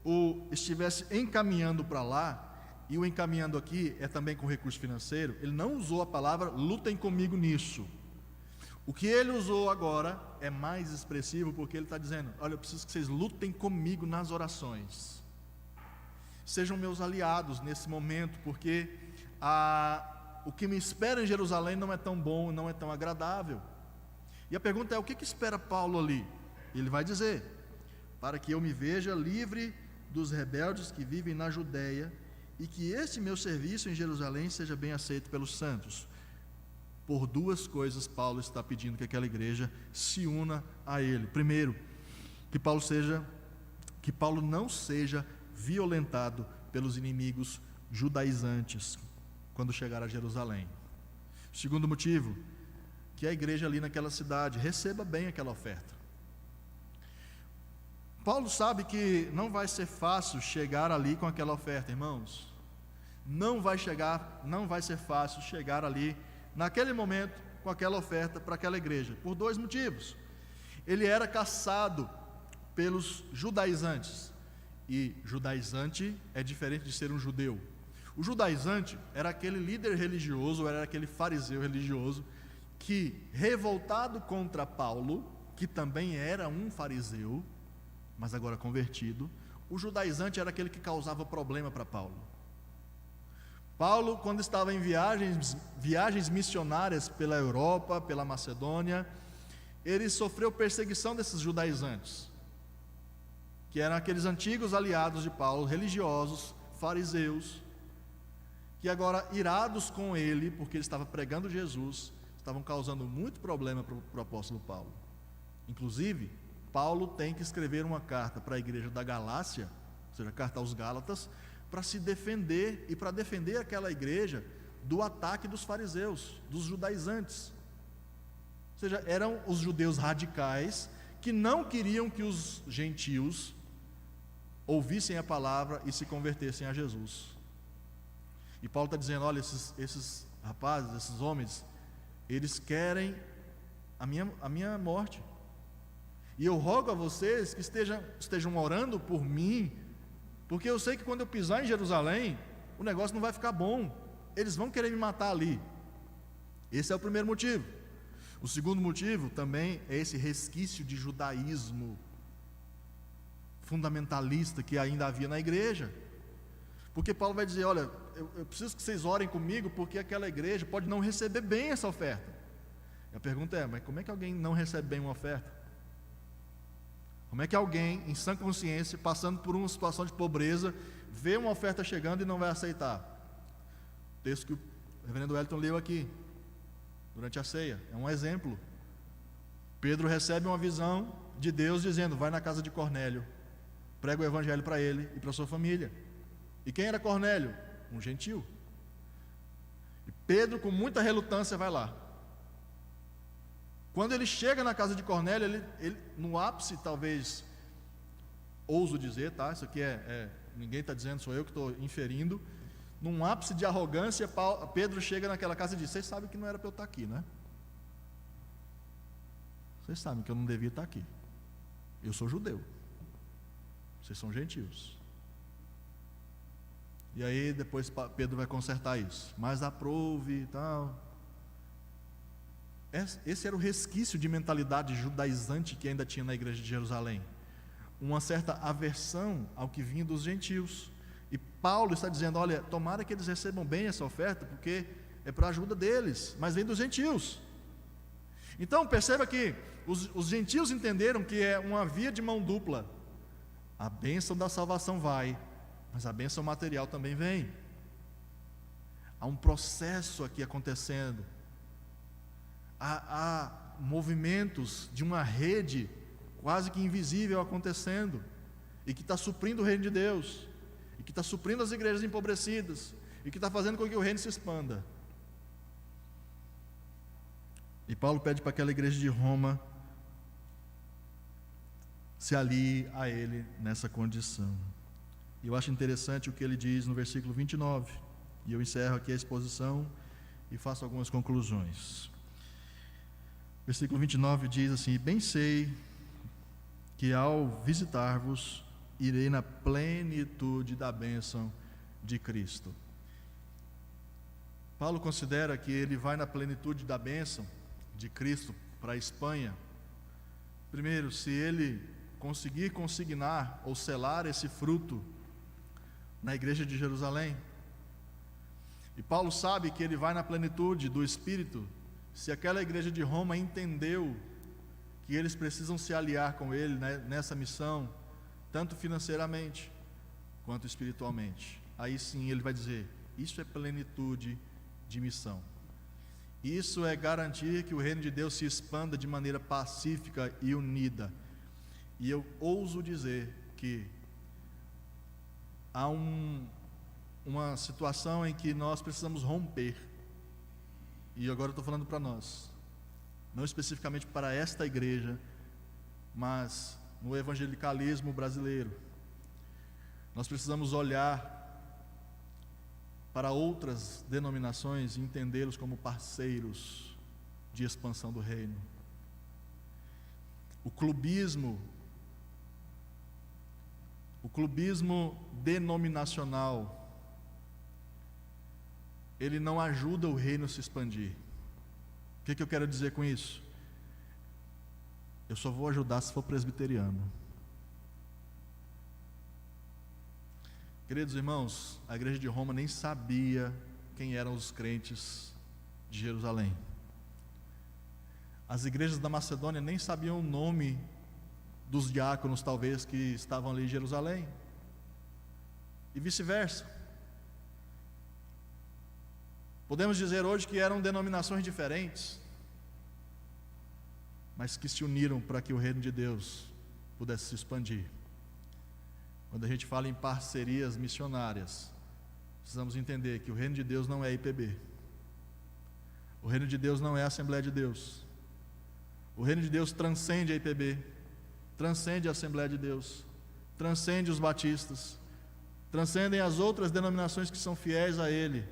o estivesse encaminhando para lá, e o encaminhando aqui é também com recurso financeiro. Ele não usou a palavra lutem comigo nisso. O que ele usou agora é mais expressivo, porque ele está dizendo: olha, eu preciso que vocês lutem comigo nas orações, sejam meus aliados nesse momento, porque o que me espera em Jerusalém não é tão bom, não é tão agradável. E a pergunta é: o que espera Paulo ali? Ele vai dizer: para que eu me veja livre dos rebeldes que vivem na Judéia, e que este meu serviço em Jerusalém seja bem aceito pelos santos. Por duas coisas Paulo está pedindo que aquela igreja se una a ele. Primeiro, que Paulo não seja violentado pelos inimigos judaizantes quando chegar a Jerusalém. Segundo motivo, que a igreja ali naquela cidade receba bem aquela oferta. Paulo sabe que não vai ser fácil chegar ali com aquela oferta, irmãos. Não vai ser fácil chegar ali naquele momento com aquela oferta para aquela igreja, por dois motivos. Ele era caçado pelos judaizantes, e judaizante é diferente de ser um judeu. O judaizante era aquele líder religioso, era aquele fariseu religioso que, revoltado contra Paulo, que também era um fariseu, mas agora convertido, o judaizante era aquele que causava problema para Paulo. Paulo, quando estava em viagens missionárias pela Europa, pela Macedônia, ele sofreu perseguição desses judaizantes, que eram aqueles antigos aliados de Paulo, religiosos, fariseus, que agora, irados com ele, porque ele estava pregando Jesus, estavam causando muito problema para o apóstolo Paulo. Inclusive, Paulo tem que escrever uma carta para a igreja da Galácia, ou seja, a carta aos Gálatas, para se defender e para defender aquela igreja do ataque dos fariseus, dos judaizantes. Ou seja, eram os judeus radicais que não queriam que os gentios ouvissem a palavra e se convertessem a Jesus. E Paulo está dizendo: olha, esses rapazes, esses homens, eles querem a minha morte. E eu rogo a vocês que estejam orando por mim, porque eu sei que quando eu pisar em Jerusalém, o negócio não vai ficar bom. Eles vão querer me matar ali. Esse é o primeiro motivo. O segundo motivo também é esse resquício de judaísmo fundamentalista que ainda havia na igreja. Porque Paulo vai dizer: olha, eu preciso que vocês orem comigo, porque aquela igreja pode não receber bem essa oferta. E a pergunta é: mas como é que alguém não recebe bem uma oferta? Como é que alguém, em sã consciência, passando por uma situação de pobreza, vê uma oferta chegando e não vai aceitar? O texto que o reverendo Wellington leu aqui, durante a ceia, é um exemplo. Pedro recebe uma visão de Deus dizendo: vai na casa de Cornélio, prega o evangelho para ele e para sua família. E quem era Cornélio? Um gentil. E Pedro, com muita relutância, vai lá. Quando ele chega na casa de Cornélio, ele no ápice, talvez, ouso dizer, tá? Isso aqui ninguém está dizendo, sou eu que estou inferindo. Num ápice de arrogância, Pedro chega naquela casa e diz: vocês sabem que não era para eu estar aqui, né? Vocês sabem que eu não devia estar aqui. Eu sou judeu. Vocês são gentios. E aí depois Pedro vai consertar isso. Mas aprove e tal. Esse era o resquício de mentalidade judaizante que ainda tinha na igreja de Jerusalém. Uma certa aversão ao que vinha dos gentios. E Paulo está dizendo: olha, tomara que eles recebam bem essa oferta, porque é para a ajuda deles, mas vem dos gentios. Então perceba que os gentios entenderam que é uma via de mão dupla. A bênção da salvação vai, mas a bênção material também vem. Há um processo aqui acontecendo. Há movimentos de uma rede quase que invisível acontecendo, e que está suprindo o reino de Deus, e que está suprindo as igrejas empobrecidas, e que está fazendo com que o reino se expanda. E Paulo pede para aquela igreja de Roma se alie a ele nessa condição. E eu acho interessante o que ele diz no versículo 29, e eu encerro aqui a exposição e faço algumas conclusões. Versículo 29 diz assim: bem sei que ao visitar-vos, irei na plenitude da bênção de Cristo. Paulo considera que ele vai na plenitude da bênção de Cristo para a Espanha, primeiro, se ele conseguir consignar ou selar esse fruto na igreja de Jerusalém. E Paulo sabe que ele vai na plenitude do Espírito se aquela igreja de Roma entendeu que eles precisam se aliar com ele, né, nessa missão, tanto financeiramente quanto espiritualmente. Aí sim ele vai dizer: isso é plenitude de missão. Isso é garantir que o reino de Deus se expanda de maneira pacífica e unida. E eu ouso dizer que há uma situação em que nós precisamos romper. E agora eu estou falando para nós, não especificamente para esta igreja, mas no evangelicalismo brasileiro. Nós precisamos olhar para outras denominações e entendê-los como parceiros de expansão do reino. O clubismo denominacional, ele não ajuda o reino a se expandir. O que eu quero dizer com isso? Eu só vou ajudar se for presbiteriano. Queridos irmãos, a igreja de Roma nem sabia quem eram os crentes de Jerusalém. As igrejas da Macedônia nem sabiam o nome dos diáconos, talvez, que estavam ali em Jerusalém. E vice-versa. Podemos dizer hoje que eram denominações diferentes, mas que se uniram para que o reino de Deus pudesse se expandir. Quando a gente fala em parcerias missionárias, precisamos entender que o reino de Deus não é IPB. O reino de Deus não é a Assembleia de Deus. O reino de Deus transcende a IPB, transcende a Assembleia de Deus, transcende os batistas, transcendem as outras denominações que são fiéis a Ele.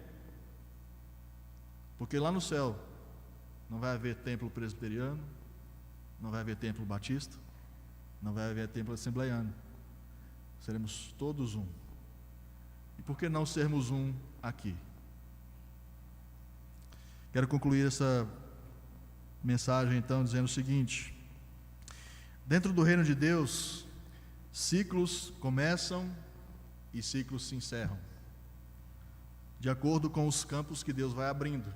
Porque lá no céu não vai haver templo presbiteriano, não vai haver templo batista, não vai haver templo assembleiano. Seremos todos um. E por que não sermos um aqui? Quero concluir essa mensagem então dizendo o seguinte: dentro do reino de Deus, ciclos começam e ciclos se encerram, de acordo com os campos que Deus vai abrindo.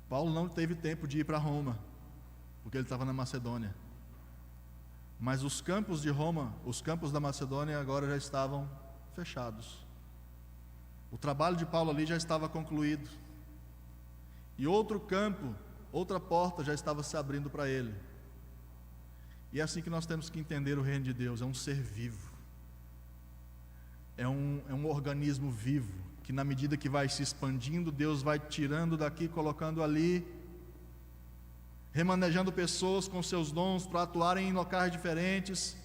Paulo não teve tempo de ir para Roma, porque ele estava na Macedônia. Mas os campos de Roma, os campos da Macedônia agora já estavam fechados. O trabalho de Paulo ali já estava concluído. E outro campo, outra porta já estava se abrindo para ele. E é assim que nós temos que entender o reino de Deus: é um ser vivo, é um organismo vivo, que na medida que vai se expandindo, Deus vai tirando daqui, colocando ali, remanejando pessoas com seus dons para atuarem em locais diferentes,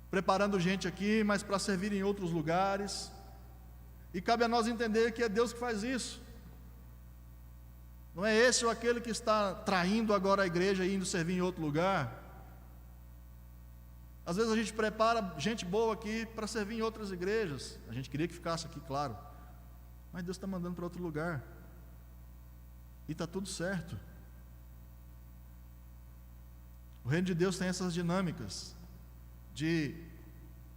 preparando gente aqui, mas para servir em outros lugares. E cabe a nós entender que é Deus que faz isso. Não é esse ou aquele que está traindo agora a igreja e indo servir em outro lugar. Às vezes a gente prepara gente boa aqui para servir em outras igrejas. A gente queria que ficasse aqui, claro, mas Deus está mandando para outro lugar, e está tudo certo. O reino de Deus tem essas dinâmicas de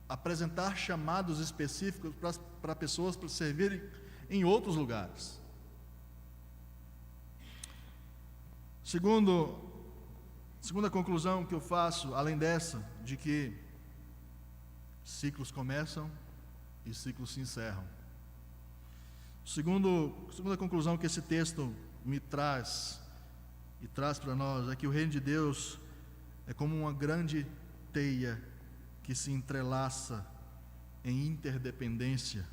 apresentar chamados específicos para pessoas para servirem em outros lugares. Segunda conclusão que eu faço, além dessa, de que ciclos começam e ciclos se encerram. Segunda conclusão que esse texto me traz e traz para nós é que o reino de Deus é como uma grande teia que se entrelaça em interdependência.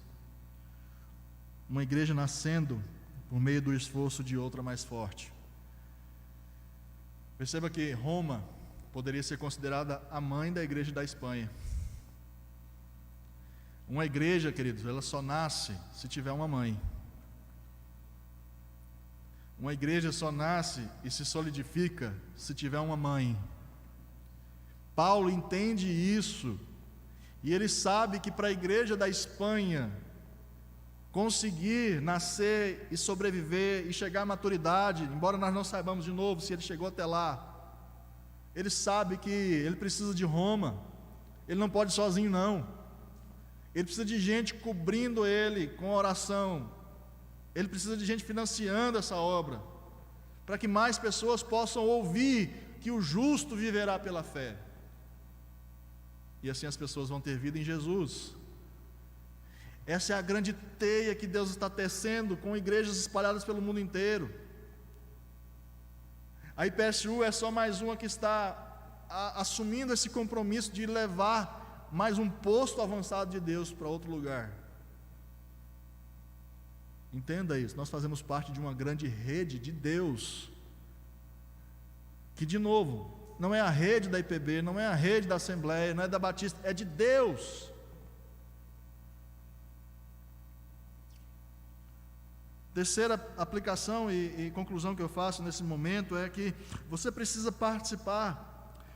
Uma igreja nascendo por meio do esforço de outra mais forte. Perceba que Roma poderia ser considerada a mãe da igreja da Espanha. Uma igreja, queridos, ela só nasce se tiver uma mãe. Uma igreja só nasce e se solidifica se tiver uma mãe. Paulo entende isso, e ele sabe que para a igreja da Espanha conseguir nascer e sobreviver e chegar à maturidade, embora nós não saibamos de novo se ele chegou até lá, ele sabe que ele precisa de Roma. Ele não pode sozinho, não. Ele precisa de gente cobrindo ele com oração. Ele precisa de gente financiando essa obra, para que mais pessoas possam ouvir que o justo viverá pela fé. E assim as pessoas vão ter vida em Jesus. Essa é a grande teia que Deus está tecendo com igrejas espalhadas pelo mundo inteiro. A IPSU é só mais uma que está assumindo esse compromisso de levar mais um posto avançado de Deus para outro lugar. Entenda isso, nós fazemos parte de uma grande rede de Deus, que, de novo, não é a rede da IPB, não é a rede da Assembleia, não é da Batista, é de Deus. Terceira aplicação e conclusão que eu faço nesse momento é que você precisa participar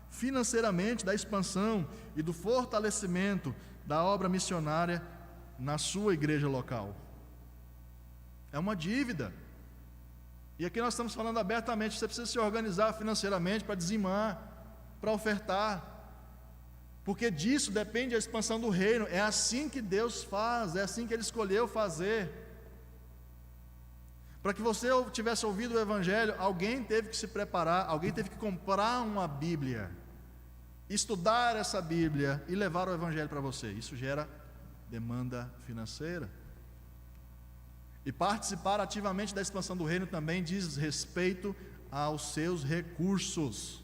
financeiramente da expansão e do fortalecimento da obra missionária na sua igreja local. É uma dívida. E aqui nós estamos falando abertamente, você precisa se organizar financeiramente para dizimar, para ofertar, porque disso depende a expansão do reino. É assim que Deus faz, é assim que Ele escolheu fazer. Para que você tivesse ouvido o Evangelho, alguém teve que se preparar, alguém teve que comprar uma Bíblia, estudar essa Bíblia e levar o Evangelho para você. Isso gera demanda financeira. E participar ativamente da expansão do reino também diz respeito aos seus recursos.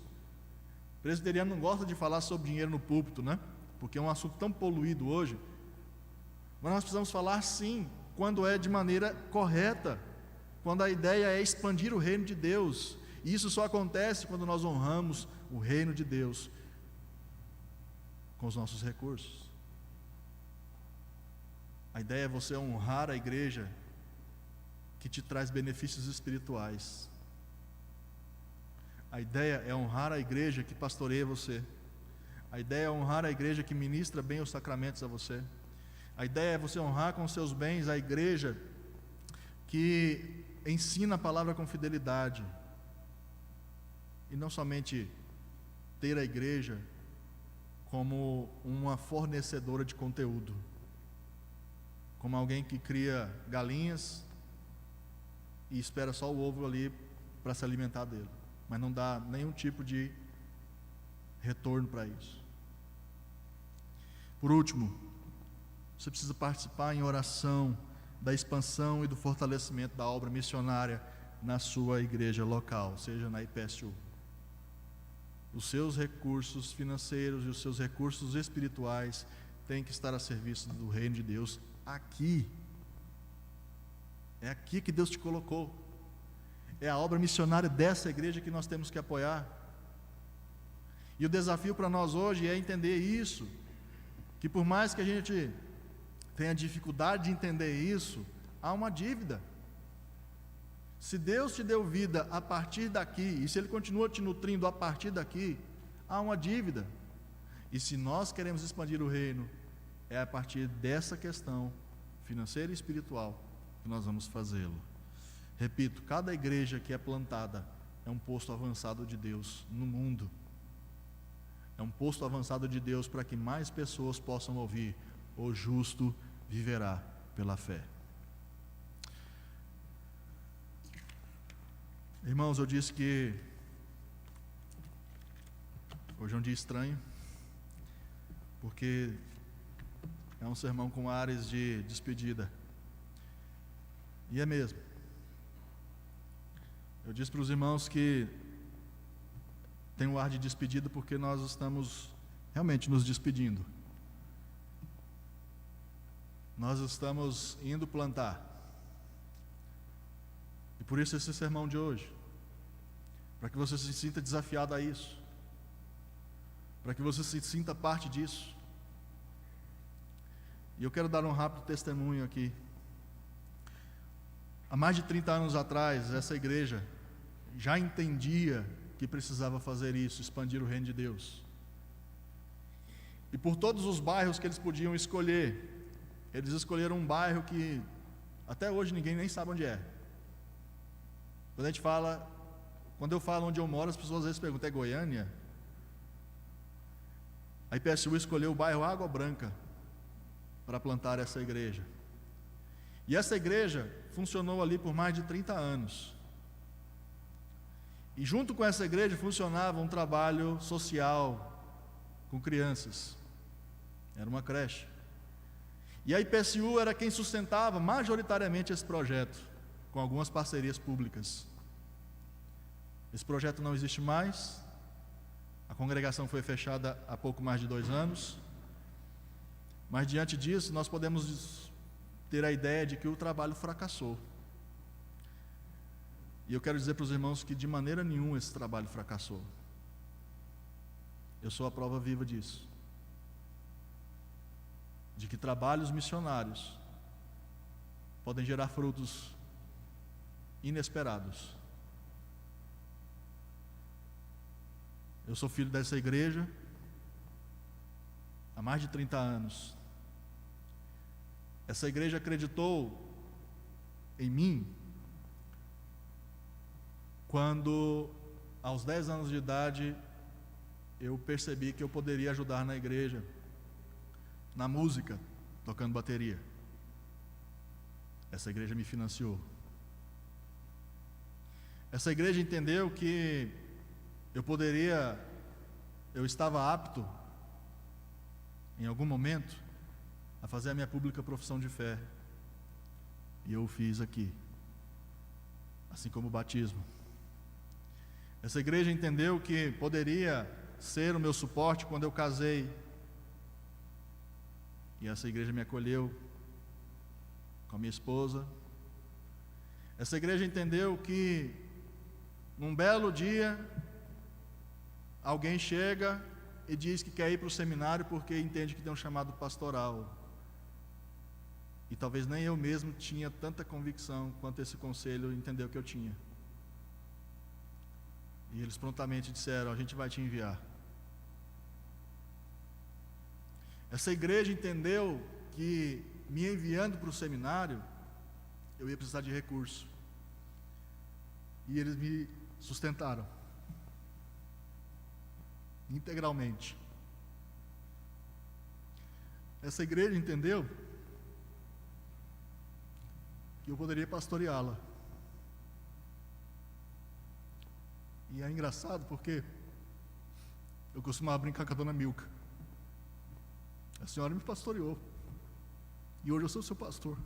O presbiteriano não gosta de falar sobre dinheiro no púlpito, né? Porque é um assunto tão poluído hoje. Mas nós precisamos falar sim, quando é de maneira correta, quando a ideia é expandir o reino de Deus. E isso só acontece quando nós honramos o reino de Deus com os nossos recursos. A ideia é você honrar a igreja que te traz benefícios espirituais. A ideia é honrar a igreja que pastoreia você. A ideia é honrar a igreja que ministra bem os sacramentos a você. A ideia é você honrar com seus bens a igreja que ensina a palavra com fidelidade. E não somente ter a igreja como uma fornecedora de conteúdo, como alguém que cria galinhas e espera só o ovo ali para se alimentar dele, mas não dá nenhum tipo de retorno para isso. Por último, você precisa participar em oração da expansão e do fortalecimento da obra missionária na sua igreja local, seja na IPSU. Os seus recursos financeiros e os seus recursos espirituais têm que estar a serviço do reino de Deus aqui. É aqui que Deus te colocou. É a obra missionária dessa igreja que nós temos que apoiar. E o desafio para nós hoje é entender isso, que por mais que a gente tenha dificuldade de entender isso, há uma dívida. Se Deus te deu vida a partir daqui, e se Ele continua te nutrindo a partir daqui, há uma dívida. E se nós queremos expandir o reino, é a partir dessa questão financeira e espiritual que nós vamos fazê-lo. Repito, cada igreja que é plantada é um posto avançado de Deus no mundo. É um posto avançado de Deus para que mais pessoas possam ouvir: o justo viverá pela fé. Irmãos, eu disse que hoje é um dia estranho, porque é um sermão com áreas de despedida. E é mesmo. Eu disse para os irmãos que tem um ar de despedida porque nós estamos realmente nos despedindo. Nós estamos indo plantar. E por isso esse sermão de hoje, para que você se sinta desafiado a isso, para que você se sinta parte disso. E eu quero dar um rápido testemunho aqui. Há mais de 30 anos atrás, essa igreja já entendia que precisava fazer isso, expandir o reino de Deus. E por todos os bairros que eles podiam escolher, eles escolheram um bairro que até hoje ninguém nem sabe onde é. Quando eu falo onde eu moro, as pessoas às vezes perguntam: é Goiânia? A IPSU escolheu o bairro Água Branca para plantar essa igreja. E essa igreja funcionou ali por mais de 30 anos. E junto com essa igreja funcionava um trabalho social com crianças. Era uma creche. E a IPSU era quem sustentava majoritariamente esse projeto, com algumas parcerias públicas. Esse projeto não existe mais. A congregação foi fechada há pouco mais de 2 anos. Mas diante disso, nós podemos ter a ideia de que o trabalho fracassou. E eu quero dizer para os irmãos que de maneira nenhuma esse trabalho fracassou. Eu sou a prova viva disso. De que trabalhos missionários podem gerar frutos inesperados. Eu sou filho dessa igreja há mais de 30 anos. Essa igreja acreditou em mim quando, aos 10 anos de idade, eu percebi que eu poderia ajudar na igreja, na música, tocando bateria. Essa igreja me financiou. Essa igreja entendeu que eu estava apto, em algum momento, a fazer a minha pública profissão de fé. E eu o fiz aqui, assim como o batismo. Essa igreja entendeu que poderia ser o meu suporte quando eu casei. E essa igreja me acolheu com a minha esposa. Essa igreja entendeu que num belo dia alguém chega e diz que quer ir para o seminário porque entende que tem um chamado pastoral. E talvez nem eu mesmo tinha tanta convicção quanto esse conselho entendeu que eu tinha. E eles prontamente disseram: a gente vai te enviar. Essa igreja entendeu que me enviando para o seminário, eu ia precisar de recurso. E eles me sustentaram integralmente. Essa igreja entendeu que eu poderia pastoreá-la. E é engraçado porque Eu costumava brincar com a dona Milka. A senhora me pastoreou. E hoje eu sou seu pastor.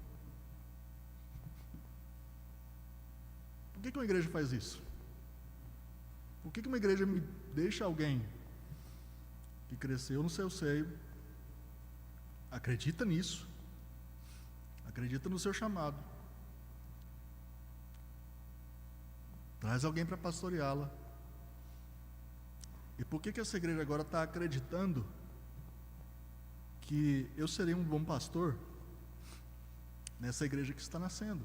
Por que uma igreja faz isso? Por que uma igreja me deixa alguém que cresceu no seu seio, acredita nisso, acredita no seu chamado, traz alguém para pastoreá-la? E por que essa igreja agora está acreditando que eu serei um bom pastor nessa igreja que está nascendo?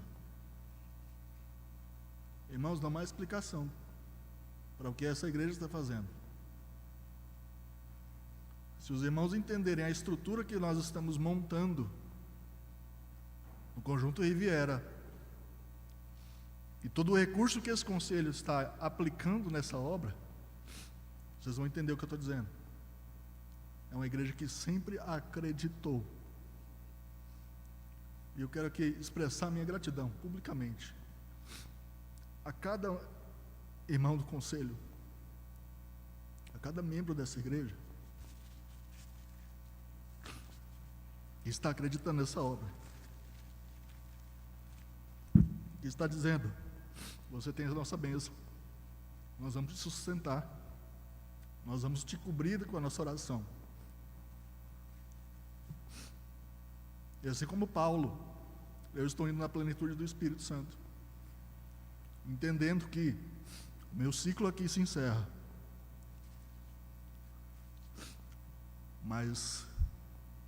Irmãos, não há mais explicação para o que essa igreja está fazendo. Se os irmãos entenderem a estrutura que nós estamos montando no Conjunto Riviera e todo o recurso que esse conselho está aplicando nessa obra, vocês vão entender o que eu estou dizendo. É uma igreja que sempre acreditou. E eu quero aqui expressar minha gratidão publicamente a cada irmão do conselho, a cada membro dessa igreja que está acreditando nessa obra, que está dizendo: você tem a nossa bênção, nós vamos te sustentar, nós vamos te cobrir com a nossa oração. E assim como Paulo, eu estou indo na plenitude do Espírito Santo, entendendo que o meu ciclo aqui se encerra, mas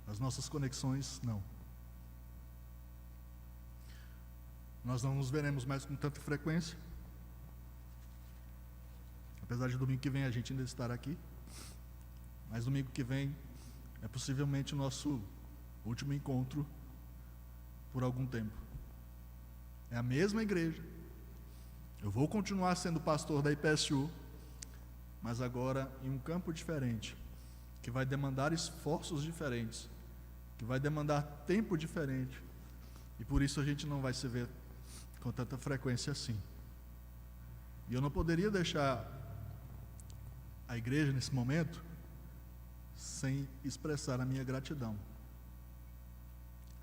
as nossas conexões não. Nós não nos veremos mais com tanta frequência, apesar de domingo que vem a gente ainda estar aqui, mas domingo que vem é possivelmente o nosso último encontro por algum tempo. É a mesma igreja, eu vou continuar sendo pastor da IPSU, mas agora em um campo diferente, que vai demandar esforços diferentes, que vai demandar tempo diferente, e por isso a gente não vai se ver com tanta frequência assim. E eu não poderia deixar a igreja nesse momento sem expressar a minha gratidão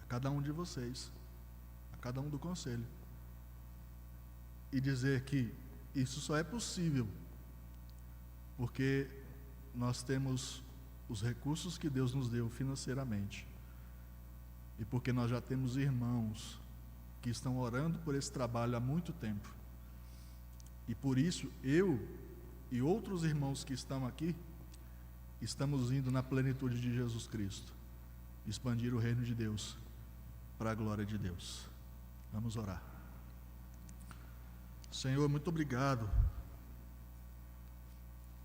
a cada um de vocês, a cada um do conselho, e dizer que isso só é possível porque nós temos os recursos que Deus nos deu financeiramente, e porque nós já temos irmãos que estão orando por esse trabalho há muito tempo, e por isso eu e outros irmãos que estão aqui estamos indo na plenitude de Jesus Cristo, expandir o reino de Deus para a glória de Deus. Vamos orar. Senhor, muito obrigado,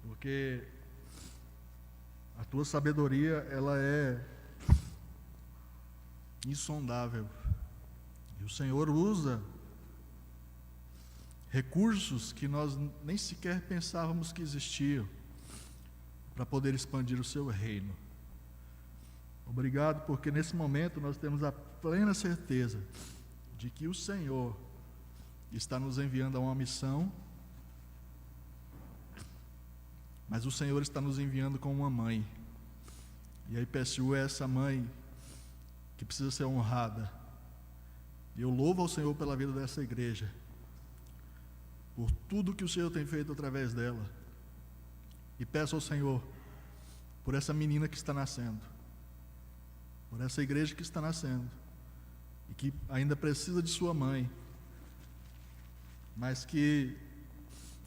porque a tua sabedoria, ela é insondável, e o Senhor usa recursos que nós nem sequer pensávamos que existiam para poder expandir o seu reino. Obrigado, porque nesse momento nós temos a plena certeza de que o Senhor está nos enviando a uma missão, mas o Senhor está nos enviando com uma mãe, e a IPSU é essa mãe que precisa ser honrada. E eu louvo ao Senhor pela vida dessa igreja, por tudo que o Senhor tem feito através dela, e peço ao Senhor por essa menina que está nascendo, por essa igreja que está nascendo e que ainda precisa de sua mãe, mas que,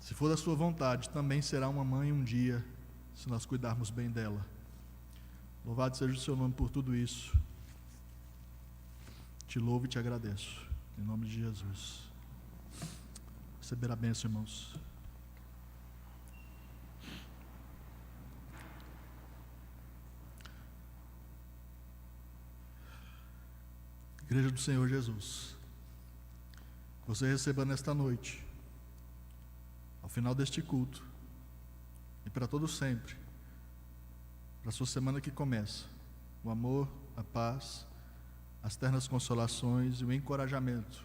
se for da sua vontade, também será uma mãe um dia, se nós cuidarmos bem dela. Louvado seja o seu nome por tudo isso. Te louvo e te agradeço, em nome de Jesus. Receber a bênção, irmãos. Igreja do Senhor Jesus, que você receba nesta noite, ao final deste culto, e para todo sempre, para a sua semana que começa, o amor, a paz, as ternas consolações e o encorajamento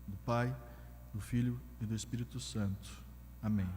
do Pai, do Filho e do Espírito Santo. Amém.